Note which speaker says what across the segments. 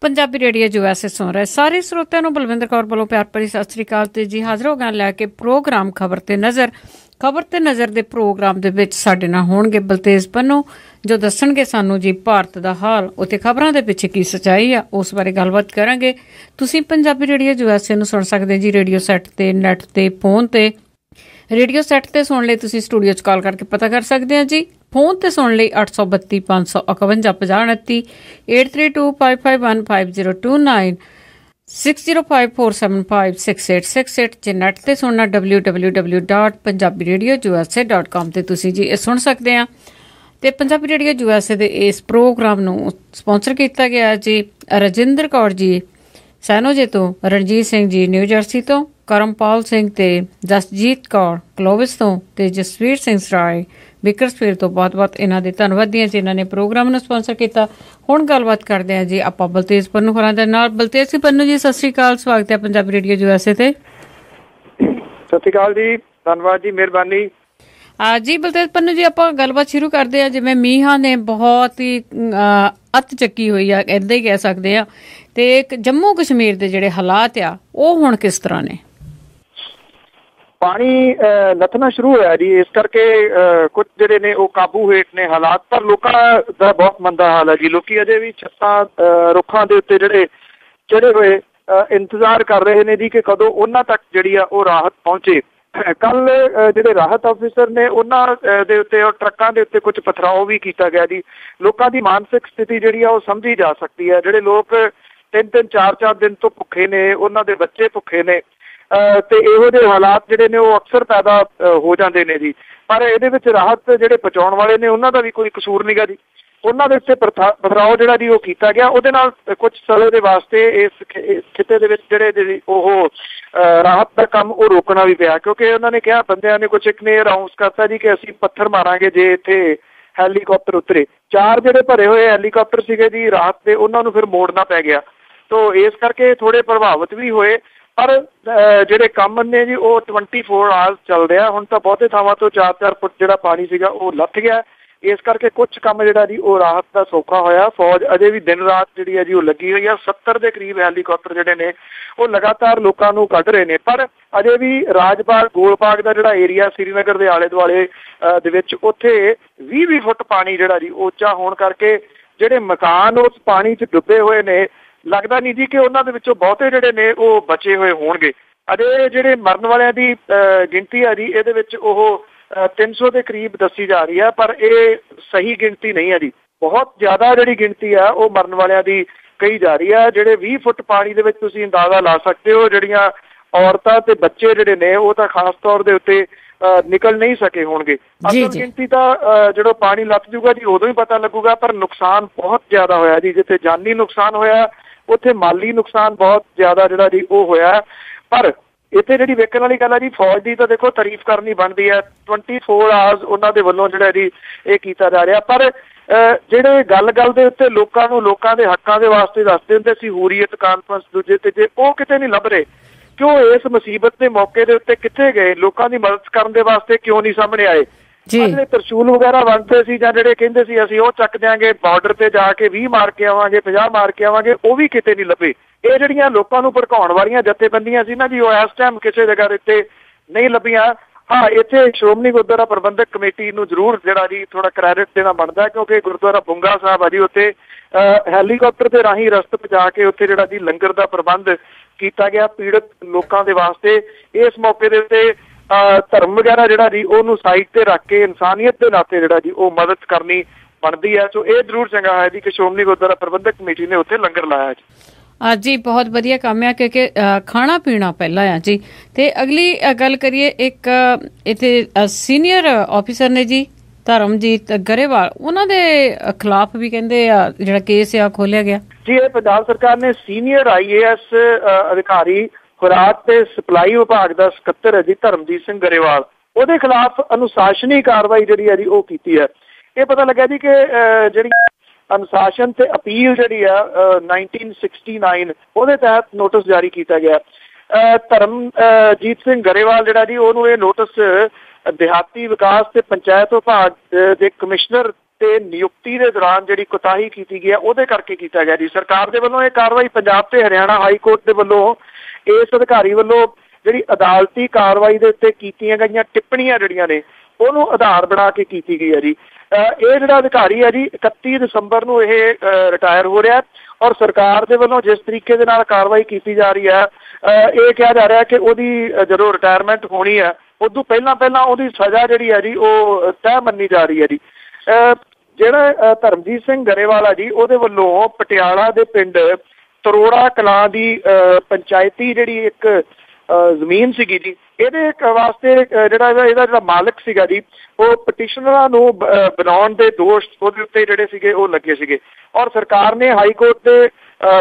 Speaker 1: Punjabi radio USA ਸੁਣ ਰਹੇ ਸਾਰੇ ਸਰੋਤਿਆਂ ਨੂੰ ਬਲਵਿੰਦਰ ਕੌਰ ਵੱਲੋਂ ਪਿਆਰ ਭਰੀ ਸਤਿ ਸ੍ਰੀ ਅਕਾਲ ਤੇ ਜੀ ਹਾਜ਼ਰ ਹੋ ਗਏ ਲੈ ਕੇ ਪ੍ਰੋਗਰਾਮ ਖਬਰ ਤੇ ਨਜ਼ਰ ਦੇ ਪ੍ਰੋਗਰਾਮ ਦੇ ਵਿੱਚ ਸਾਡੇ ਨਾਲ ਹੋਣਗੇ ਬਲਤੇਜ ਪੰਨੂ ਜੋ ਦੱਸਣਗੇ ਸਾਨੂੰ ਜੀ ਭਾਰਤ ਦਾ ਹਾਲ ਉੱਥੇ ਖਬਰਾਂ ਦੇ ਪਿੱਛੇ ਕੀ ਸੱਚਾਈ ਆ ਉਸ ਬਾਰੇ ਗੱਲਬਾਤ ਕਰਾਂਗੇ। ਤੁਸੀਂ ਪੰਜਾਬੀ ਰੇਡੀਓ USA ਨੂੰ ਸੁਣ ਸਕਦੇ ਜੀ ਰੇਡੀਓ ਸੈੱਟ ਤੇ ਨੈੱਟ ਤੇ ਫੋਨ ਤੇ। ਰੇਡੀਓ ਸੈੱਟ ਤੇ ਸੁਣ ਲਈ ਤੁਸੀਂ ਸਟੂਡੀਓ 'ਚ ਕਾਲ ਕਰਕੇ ਪਤਾ ਕਰ ਸਕਦੇ ਆ ਜੀ। ਫੋਨ ਤੇ ਸੁਣ ਲਈ 832 551 5029 8325515029 6054756868 ਜੇ ਨੈੱਟ ਤੇ ਸੁਣਨਾ www.punjabiradiousa.com ਤੇ ਤੁਸੀਂ ਜੀ ਇਹ ਸੁਣ ਸਕਦੇ ਆ। ਤੇ ਪੰਜਾਬੀ ਰੇਡੀਓ USA ਦੇ ਇਸ ਪ੍ਰੋਗਰਾਮ ਨੂੰ ਸਪਾਂਸਰ ਕੀਤਾ ਗਿਆ ਜੀ ਰਜਿੰਦਰ ਕੌਰ ਜੀ ਸੈਨੋਜੇ ਤੋਂ, ਰਣਜੀਤ ਸਿੰਘ ਜੀ ਨਿਊ ਜਰਸੀ ਤੋਂ, ਕਰਮਪਾਲ ਸਿੰਘ ਤੇ ਜਸਜੀਤ ਕੌਰ ਕਲੋਵਿਸ ਤੋਂ ਤੇ ਜਸਵੀਰ ਸਿੰਘ ਸਰਾਏ ਬਿਕਰਸਫੀਲਡ ਤੋਂ ਬਹੁਤ ਇਹਨਾਂ ਦੇ ਧੰਨਵਾਦੀ ਹਾਂ ਜਿਨ੍ਹਾਂ ਨੇ ਪ੍ਰੋਗਰਾਮ ਨੂੰ ਸਪਾਂਸਰ ਕੀਤਾ। ਹੁਣ ਗੱਲਬਾਤ ਕਰਦੇ ਹਾਂ ਜੀ ਆਪਾਂ ਬਲਤੇਜ ਪੰਨੂ ਹੋਰਾਂ ਦੇ ਨਾਲ। ਬਲਤੇਜ ਸਿੰਘ ਪੰਨੂ ਜੀ ਸਤਿ ਸ੍ਰੀ ਅਕਾਲ, ਸਵਾਗਤ ਹੈ ਪੰਜਾਬੀ ਰੇਡੀਓ USA ਤੇ।
Speaker 2: ਸਤਿ ਸ੍ਰੀ ਅਕਾਲ ਜੀ, ਧੰਨਵਾਦ ਜੀ, ਮਿਹਰਬਾਨੀ
Speaker 1: ਜੀ। ਬਲਤੇਜ ਪੰਨੂ ਜੀ ਆਪਾਂ ਗੱਲਬਾਤ ਸ਼ੁਰੂ ਕਰਦੇ ਹਾਂ। ਜਿਵੇਂ ਮੀਂਹਾਂ ਨੇ ਬਹੁਤ ਹੀ ਅੱਤ ਚੱਕੀ ਹੋਈ ਆ, ਏਦਾਂ ਹੀ ਕਹਿ ਸਕਦੇ ਆ, ਤੇ ਜੰਮੂ ਕਸ਼ਮੀਰ ਦੇ ਜਿਹੜੇ ਹਾਲਾਤ ਆ ਉਹ ਹੁਣ ਕਿਸ ਤਰ੍ਹਾਂ ਨੇ?
Speaker 2: ਪਾਣੀ ਲੱਥਣਾ ਸ਼ੁਰੂ ਹੋਇਆ ਜੀ, ਇਸ ਕਰਕੇ ਕੁਝ ਜਿਹੜੇ ਨੇ ਉਹ ਕਾਬੂ ਹੇਠ ਨੇ ਹਾਲਾਤ, ਪਰ ਲੋਕਾਂ ਦਾ ਬਹੁਤ ਮੰਦਾ ਹਾਲ ਹੈ ਜੀ। ਲੋਕੀ ਅਜੇ ਵੀ ਛੱਤਾਂ ਰੁੱਖਾਂ ਦੇ ਉੱਤੇ ਜਿਹੜੇ ਚੜੇ ਹੋਏ ਇੰਤਜ਼ਾਰ ਕਰ ਰਹੇ ਨੇ ਜੀ ਕਿ ਕਦੋਂ ਉਹਨਾਂ ਤੱਕ ਜਿਹੜੀ ਆ ਉਹ ਰਾਹਤ ਪਹੁੰਚੇ। ਕੱਲ ਜਿਹੜੇ ਰਾਹਤ ਆਫਿਸਰ ਨੇ ਉਹਨਾਂ ਦੇ ਉੱਤੇ ਟਰੱਕਾਂ ਦੇ ਉੱਤੇ ਕੁਝ ਪਥਰਾਓ ਵੀ ਕੀਤਾ ਗਿਆ ਜੀ। ਲੋਕਾਂ ਦੀ ਮਾਨਸਿਕ ਸਥਿਤੀ ਜਿਹੜੀ ਆ ਉਹ ਸਮਝੀ ਜਾ ਸਕਦੀ ਹੈ। ਜਿਹੜੇ ਲੋਕ 3-3 4-4 ਦਿਨ ਤੋਂ ਭੁੱਖੇ ਨੇ, ਉਹਨਾਂ ਦੇ ਬੱਚੇ ਭੁੱਖੇ ਨੇ, ਤੇ ਇਹੋ ਜਿਹੇ ਹਾਲਾਤ ਜਿਹੜੇ ਨੇ ਉਹ ਅਕਸਰ ਪੈਦਾ ਹੋ ਜਾਂਦੇ ਨੇ ਜੀ। ਪਰ ਇਹਦੇ ਵਿੱਚ ਰਾਹਤ ਜਿਹੜੇ ਪਹੁੰਚਾਉਣ ਵਾਲੇ ਨੇ ਉਹਨਾਂ ਦਾ ਵੀ ਕੋਈ ਕਸੂਰ ਨੀਗਾ ਜੀ। ਉਹਨਾਂ ਦੇ ਉੱਤੇ ਪਥਰਾਓ ਜਿਹੜਾ ਜੀ ਉਹ ਕੀਤਾ ਗਿਆ, ਉਹਦੇ ਨਾਲ ਕੁਝ ਸਮੇਂ ਦੇ ਵਾਸਤੇ ਇਸ ਖਿੱਤੇ ਦੇ ਵਿੱਚ ਜਿਹੜੇ ਉਹ ਰਾਹਤ ਦਾ ਕੰਮ ਉਹ ਰੋਕਣਾ ਵੀ ਪਿਆ, ਕਿਉਂਕਿ ਉਹਨਾਂ ਨੇ ਕਿਹਾ, ਬੰਦਿਆਂ ਨੇ ਕੁਝ ਇੱਕ ਨੇ ਅਨਾਊਂਸ ਕਰਤਾ ਜੀ ਕਿ ਅਸੀਂ ਪੱਥਰ ਮਾਰਾਂਗੇ ਜੇ ਇੱਥੇ ਹੈਲੀਕਾਪਟਰ ਉਤਰੇ। 4 ਜਿਹੜੇ ਭਰੇ ਹੋਏ ਹੈਲੀਕਾਪਟਰ ਸੀਗੇ ਜੀ ਰਾਹਤ ਦੇ, ਉਹਨਾਂ ਨੂੰ ਫਿਰ ਮੋੜਨਾ ਪੈ ਗਿਆ। ਤੋ ਇਸ ਕਰਕੇ ਥੋੜੇ ਪ੍ਰਭਾਵਿਤ ਵੀ ਹੋਏ, ਪਰ ਜਿਹੜੇ ਕੰਮ ਨੇ ਜੀ ਉਹ 24 ਆਵਰਸ ਚੱਲਦੇ ਆ। ਹੁਣ ਤਾਂ ਬਹੁਤੇ ਥਾਵਾਂ ਤੋਂ 4-4 ਫੁੱਟ ਜਿਹੜਾ ਪਾਣੀ ਸੀਗਾ ਉਹ ਲੱਥ ਗਿਆ। ਇਸ ਕਰਕੇ ਕੁਝ ਕੰਮ ਜਿਹੜਾ ਜੀ ਉਹ ਰਾਹਤ ਦਾ ਸੌਖਾ ਹੋਇਆ। ਫੌਜ ਅਜੇ ਵੀ ਦਿਨ ਰਾਤ ਜਿਹੜੀ ਹੈ ਜੀ ਉਹ ਲੱਗੀ ਹੋਈ ਆ। 70 ਦੇ ਕਰੀਬ ਹੈਲੀਕਾਪਟਰ ਜਿਹੜੇ ਨੇ ਉਹ ਲਗਾਤਾਰ ਲੋਕਾਂ ਨੂੰ ਕੱਢ ਰਹੇ ਨੇ, ਪਰ ਅਜੇ ਵੀ ਰਾਜਬਾਗ ਗੋਲਬਾਗ ਦਾ ਜਿਹੜਾ ਏਰੀਆ ਸ੍ਰੀਨਗਰ ਦੇ ਆਲੇ ਦੁਆਲੇ ਦੇ ਵਿੱਚ ਉੱਥੇ 20-20 ਫੁੱਟ ਪਾਣੀ ਜਿਹੜਾ ਜੀ ਉੱਚਾ ਹੋਣ ਕਰਕੇ ਜਿਹੜੇ ਮਕਾਨ ਉਸ ਪਾਣੀ 'ਚ ਡੁੱਬੇ ਹੋਏ ਨੇ, ਲੱਗਦਾ ਨਹੀਂ ਜੀ ਕਿ ਉਹਨਾਂ ਦੇ ਵਿੱਚੋਂ ਬਹੁਤੇ ਜਿਹੜੇ ਨੇ ਉਹ ਬਚੇ ਹੋਏ ਹੋਣਗੇ। ਅਜੇ ਜਿਹੜੇ ਮਰਨ ਵਾਲਿਆਂ ਦੀ ਗਿਣਤੀ ਆ ਜੀ ਇਹਦੇ ਵਿੱਚ ਉਹ 300 ਦੇ ਕਰੀਬ ਦੱਸੀ ਜਾ ਰਹੀ ਹੈ, ਪਰ ਇਹ ਸਹੀ ਗਿਣਤੀ ਨਹੀਂ ਹੈ ਜੀ। ਬਹੁਤ ਜ਼ਿਆਦਾ ਜਿਹੜੀ ਗਿਣਤੀ ਆ ਉਹ ਮਰਨ ਵਾਲਿਆਂ ਦੀ ਕਹੀ ਜਾ ਰਹੀ ਹੈ। ਜਿਹੜੇ 20 ਫੁੱਟ ਪਾਣੀ ਦੇ ਵਿੱਚ ਤੁਸੀਂ ਅੰਦਾਜ਼ਾ ਲਾ ਸਕਦੇ ਹੋ, ਜਿਹੜੀਆਂ ਔਰਤਾਂ ਤੇ ਬੱਚੇ ਜਿਹੜੇ ਨੇ ਉਹ ਤਾਂ ਖਾਸ ਤੌਰ ਦੇ ਉੱਤੇ ਨਿਕਲ ਨਹੀਂ ਸਕੇ ਹੋਣਗੇ। ਅਸਲ ਗਿਣਤੀ ਤਾਂ ਜਦੋਂ ਪਾਣੀ ਲੱਥ ਜੂਗਾ ਜੀ ਉਦੋਂ ਹੀ ਪਤਾ ਲੱਗੂਗਾ, ਪਰ ਨੁਕਸਾਨ ਬਹੁਤ ਜ਼ਿਆਦਾ ਹੋਇਆ ਜੀ। ਜਿੱਥੇ ਜਾਨੀ ਨੁਕਸਾਨ ਹੋਇਆ ਉੱਥੇ ਮਾਲੀ ਨੁਕਸਾਨ ਬਹੁਤ ਜ਼ਿਆਦਾ ਜਿਹੜਾ ਜੀ ਉਹ ਹੋਇਆ। ਪਰ ਇੱਥੇ ਜਿਹੜੀ ਵੇਖਣ ਵਾਲੀ ਗੱਲ ਹੈ ਜੀ, ਫੌਜ ਦੀ ਤਾਂ ਦੇਖੋ ਤਾਰੀਫ ਕਰਨੀ ਬਣਦੀ ਹੈ। 24 ਆਵਰਸ ਉਹਨਾਂ ਦੇ ਵੱਲੋਂ ਜਿਹੜਾ ਜੀ ਇਹ ਕੀਤਾ ਜਾ ਰਿਹਾ, ਪਰ ਜਿਹੜੇ ਗੱਲ ਦੇ ਉੱਤੇ ਲੋਕਾਂ ਨੂੰ ਲੋਕਾਂ ਦੇ ਹੱਕਾਂ ਦੇ ਵਾਸਤੇ ਦੱਸਦੇ ਹੁੰਦੇ ਸੀ, ਹੂਰੀਅਤ ਕਾਨਫਰੰਸ ਦੂਜੇ ਤੇ, ਜੇ ਉਹ ਕਿਤੇ ਨਹੀਂ ਲੱਭ ਰਹੇ, ਕਿਉਂ ਇਸ ਮੁਸੀਬਤ ਦੇ ਮੌਕੇ ਦੇ ਉੱਤੇ ਕਿੱਥੇ ਗਏ? ਲੋਕਾਂ ਦੀ ਮਦਦ ਕਰਨ ਦੇ ਵਾਸਤੇ ਕਿਉਂ ਨਹੀਂ ਸਾਹਮਣੇ ਆਏ? ਜਿਹੜੇ ਤਰਸ਼ੂਲ ਵਗੈਰਾ ਵੰਡਦੇ ਸੀ ਜਾਂ ਜਿਹੜੇ ਕਹਿੰਦੇ ਸੀ ਅਸੀਂ ਉਹ ਚੱਕ ਦਿਆਂਗੇ, ਬਾਰਡਰ ਤੇ ਜਾ ਕੇ 20 ਮਾਰ ਕੇ ਆਵਾਂਗੇ, 50 ਮਾਰ ਕੇ ਆਵਾਂਗੇ, ਉਹ ਵੀ ਕਿਤੇ ਨਹੀਂ ਲੱਭੇ। ਇਹ ਜਿਹੜੀਆਂ ਲੋਕਾਂ ਨੂੰ ਭੜਕਾਉਣ ਵਾਲੀਆਂ ਜਥੇਬੰਦੀਆਂ ਸੀ ਨਾ ਜੀ, ਉਹ ਇਸ ਟਾਈਮ ਕਿਸੇ ਜਗ੍ਹਾ ਉੱਤੇ ਨਹੀਂ ਲੱਭੀਆਂ। ਹਾਂ, ਇੱਥੇ ਸ਼੍ਰੋਮਣੀ ਗੁਰਦੁਆਰਾ ਪ੍ਰਬੰਧਕ ਕਮੇਟੀ ਨੂੰ ਜ਼ਰੂਰ ਜਿਹੜਾ ਜੀ ਥੋੜਾ ਕ੍ਰੈਡਿਟ ਦੇਣਾ ਬਣਦਾ, ਕਿਉਂਕਿ ਗੁਰਦੁਆਰਾ ਬੁੰਗਾ ਸਾਹਿਬ ਆ ਜੀ ਉੱਥੇ ਹੈਲੀਕਾਪਟਰ ਦੇ ਰਾਹੀਂ ਰਸਤ ਪਹੁੰਚਾ ਕੇ ਉੱਥੇ ਜਿਹੜਾ ਜੀ ਲੰਗਰ ਦਾ ਪ੍ਰਬੰਧ ਕੀਤਾ ਗਿਆ ਪੀੜਤ ਲੋਕਾਂ ਦੇ ਵਾਸਤੇ। ਇਸ ਮੌਕੇ ਦੇ ਉੱਤੇ ਧਰਮ ਵਗੈਰਾ ਜਿਹੜਾ ਜੀ ਉਹਨੂੰ ਸਾਈਡ ਤੇ ਰੱਖ ਕੇ ਇਨਸਾਨੀਅਤ ਦੇ ਨਾਤੇ ਜਿਹੜਾ ਜੀ ਉਹ ਮਦਦ ਕਰਨੀ ਬਣਦੀ ਹੈ। ਸੋ ਇਹ ਜ਼ਰੂਰ ਚੰਗਾ ਹੋਇਆ ਜੀ ਕਿ ਸ਼੍ਰੋਮਣੀ ਗੁਰਦੁਆਰਾ ਪ੍ਰਬੰਧਕ ਕਮੇਟੀ ਨੇ ਉੱਥੇ ਲੰਗਰ ਲਾਇਆ ਜੀ।
Speaker 1: ਜੀ ਬਹੁਤ ਵਧੀਆ ਕੰਮ ਆ, ਕਿਉਂਕਿ ਖਾਣਾ ਪੀਣਾ ਪਹਿਲਾਂ ਆ ਜੀ। ਤੇ ਅਗਲੀ ਗੱਲ ਕਰੀਏ, ਇੱਕ ਇੱਥੇ ਸੀਨੀਅਰ ਆਫਿਸਰ ਨੇ ਜੀ ਧਰਮਜੀਤ ਗਰੇਵਾਲ, ਉਹਨਾਂ ਦੇ ਖਿਲਾਫ ਵੀ ਕਹਿੰਦੇ ਆ ਜਿਹੜਾ ਕੇਸ ਆ ਖੋਲਿਆ ਗਿਆ
Speaker 2: ਜੀ। ਇਹ ਪੰਜਾਬ ਸਰਕਾਰ ਨੇ ਸੀਨੀਅਰ IAS ਅਧਿਕਾਰੀ ਖੁਰਾਕ ਤੇ ਸਪਲਾਈ ਵਿਭਾਗ ਦਾ ਸਕੱਤਰ ਹੈ ਜੀ ਧਰਮਜੀਤ ਸਿੰਘ ਗਰੇਵਾਲ, ਉਹਦੇ ਖਿਲਾਫ ਅਨੁਸ਼ਾਸਨੀ ਕਾਰਵਾਈ ਜਿਹੜੀ ਹੈ ਜੀ ਉਹ ਕੀਤੀ ਹੈ। ਇਹ ਪਤਾ ਲੱਗਿਆ ਜੀ ਕਿ ਜਿਹੜੀ ਅਨੁਸ਼ਾਸਨ ਤੇ ਅਪੀਲ ਜਿਹੜੀ ਆ 1969 ਉਹਦੇ ਤਹਿਤ ਨੋਟਿਸ ਜਾਰੀ ਕੀਤਾ ਗਿਆ। ਧਰਮਜੀਤ ਸਿੰਘ ਗਰੇਵਾਲ ਜਿਹੜਾ ਜੀ ਉਹਨੂੰ ਇਹ ਨੋਟਿਸ ਦਿਹਾਤੀ ਵਿਕਾਸ ਤੇ ਪੰਚਾਇਤ ਵਿਭਾਗ ਦੇ ਕਮਿਸ਼ਨਰ ਤੇ ਨਿਯੁਕਤੀ ਦੇ ਦੌਰਾਨ ਜਿਹੜੀ ਕੁਤਾਹੀ ਕੀਤੀ ਗਈ ਹੈ ਉਹਦੇ ਕਰਕੇ ਕੀਤਾ ਗਿਆ ਜੀ। ਸਰਕਾਰ ਦੇ ਵੱਲੋਂ ਇਹ ਕਾਰਵਾਈ ਪੰਜਾਬ ਤੇ ਹਰਿਆਣਾ ਹਾਈ ਕੋਰਟ ਦੇ ਵੱਲੋਂ ਇਸ ਅਧਿਕਾਰੀ ਵੱਲੋਂ ਜਿਹੜੀ ਅਦਾਲਤੀ ਕਾਰਵਾਈ ਦੇ ਉੱਤੇ ਕੀਤੀਆਂ ਗਈਆਂ ਟਿੱਪਣੀਆਂ ਜਿਹੜੀਆਂ ਨੇ ਉਹਨੂੰ ਆਧਾਰ ਬਣਾ ਕੇ ਕੀਤੀ ਗਈ ਹੈ ਜੀ। ਇਹ ਜਿਹੜਾ ਅਧਿਕਾਰੀ ਹੈ ਜੀ 31 ਦਸੰਬਰ ਨੂੰ ਇਹ ਰਿਟਾਇਰ ਹੋ ਰਿਹਾ ਔਰ ਸਰਕਾਰ ਦੇ ਵੱਲੋਂ ਜਿਸ ਤਰੀਕੇ ਦੇ ਨਾਲ ਕਾਰਵਾਈ ਕੀਤੀ ਜਾ ਰਹੀ ਹੈ ਇਹ ਕਿਹਾ ਜਾ ਰਿਹਾ ਕਿ ਉਹਦੀ ਜਦੋਂ ਰਿਟਾਇਰਮੈਂਟ ਹੋਣੀ ਹੈ ਉਦੋਂ ਪਹਿਲਾਂ ਉਹਦੀ ਸਜ਼ਾ ਜਿਹੜੀ ਹੈ ਜੀ ਉਹ ਤੈਅ ਮੰਨੀ ਜਾ ਰਹੀ ਹੈ ਜੀ। ਜਿਹੜਾ ਧਰਮਜੀਤ ਸਿੰਘ ਗਰੇਵਾਲ ਆ ਜੀ ਉਹਦੇ ਵੱਲੋਂ ਪਟਿਆਲਾ ਦੇ ਪਿੰਡ ਤਰੋੜਾ ਕਲਾਂ ਦੀ ਪੰਚਾਇਤੀ ਜਿਹੜੀ ਇੱਕ ਜ਼ਮੀਨ ਸੀਗੀ ਜੀ ਇਹਦੇ ਵਾਸਤੇ ਜਿਹੜਾ ਮਾਲਕ ਸੀਗਾ ਜੀ ਉਹ ਪਟੀਸ਼ਨਰਾਂ ਨੂੰ ਬਣਾਉਣ ਦੇ ਦੋਸ਼ ਉਹਦੇ ਉੱਤੇ ਜਿਹੜੇ ਸੀਗੇ ਉਹ ਲੱਗੇ ਸੀਗੇ ਔਰ ਸਰਕਾਰ ਨੇ ਹਾਈ ਕੋਰਟ ਦੇ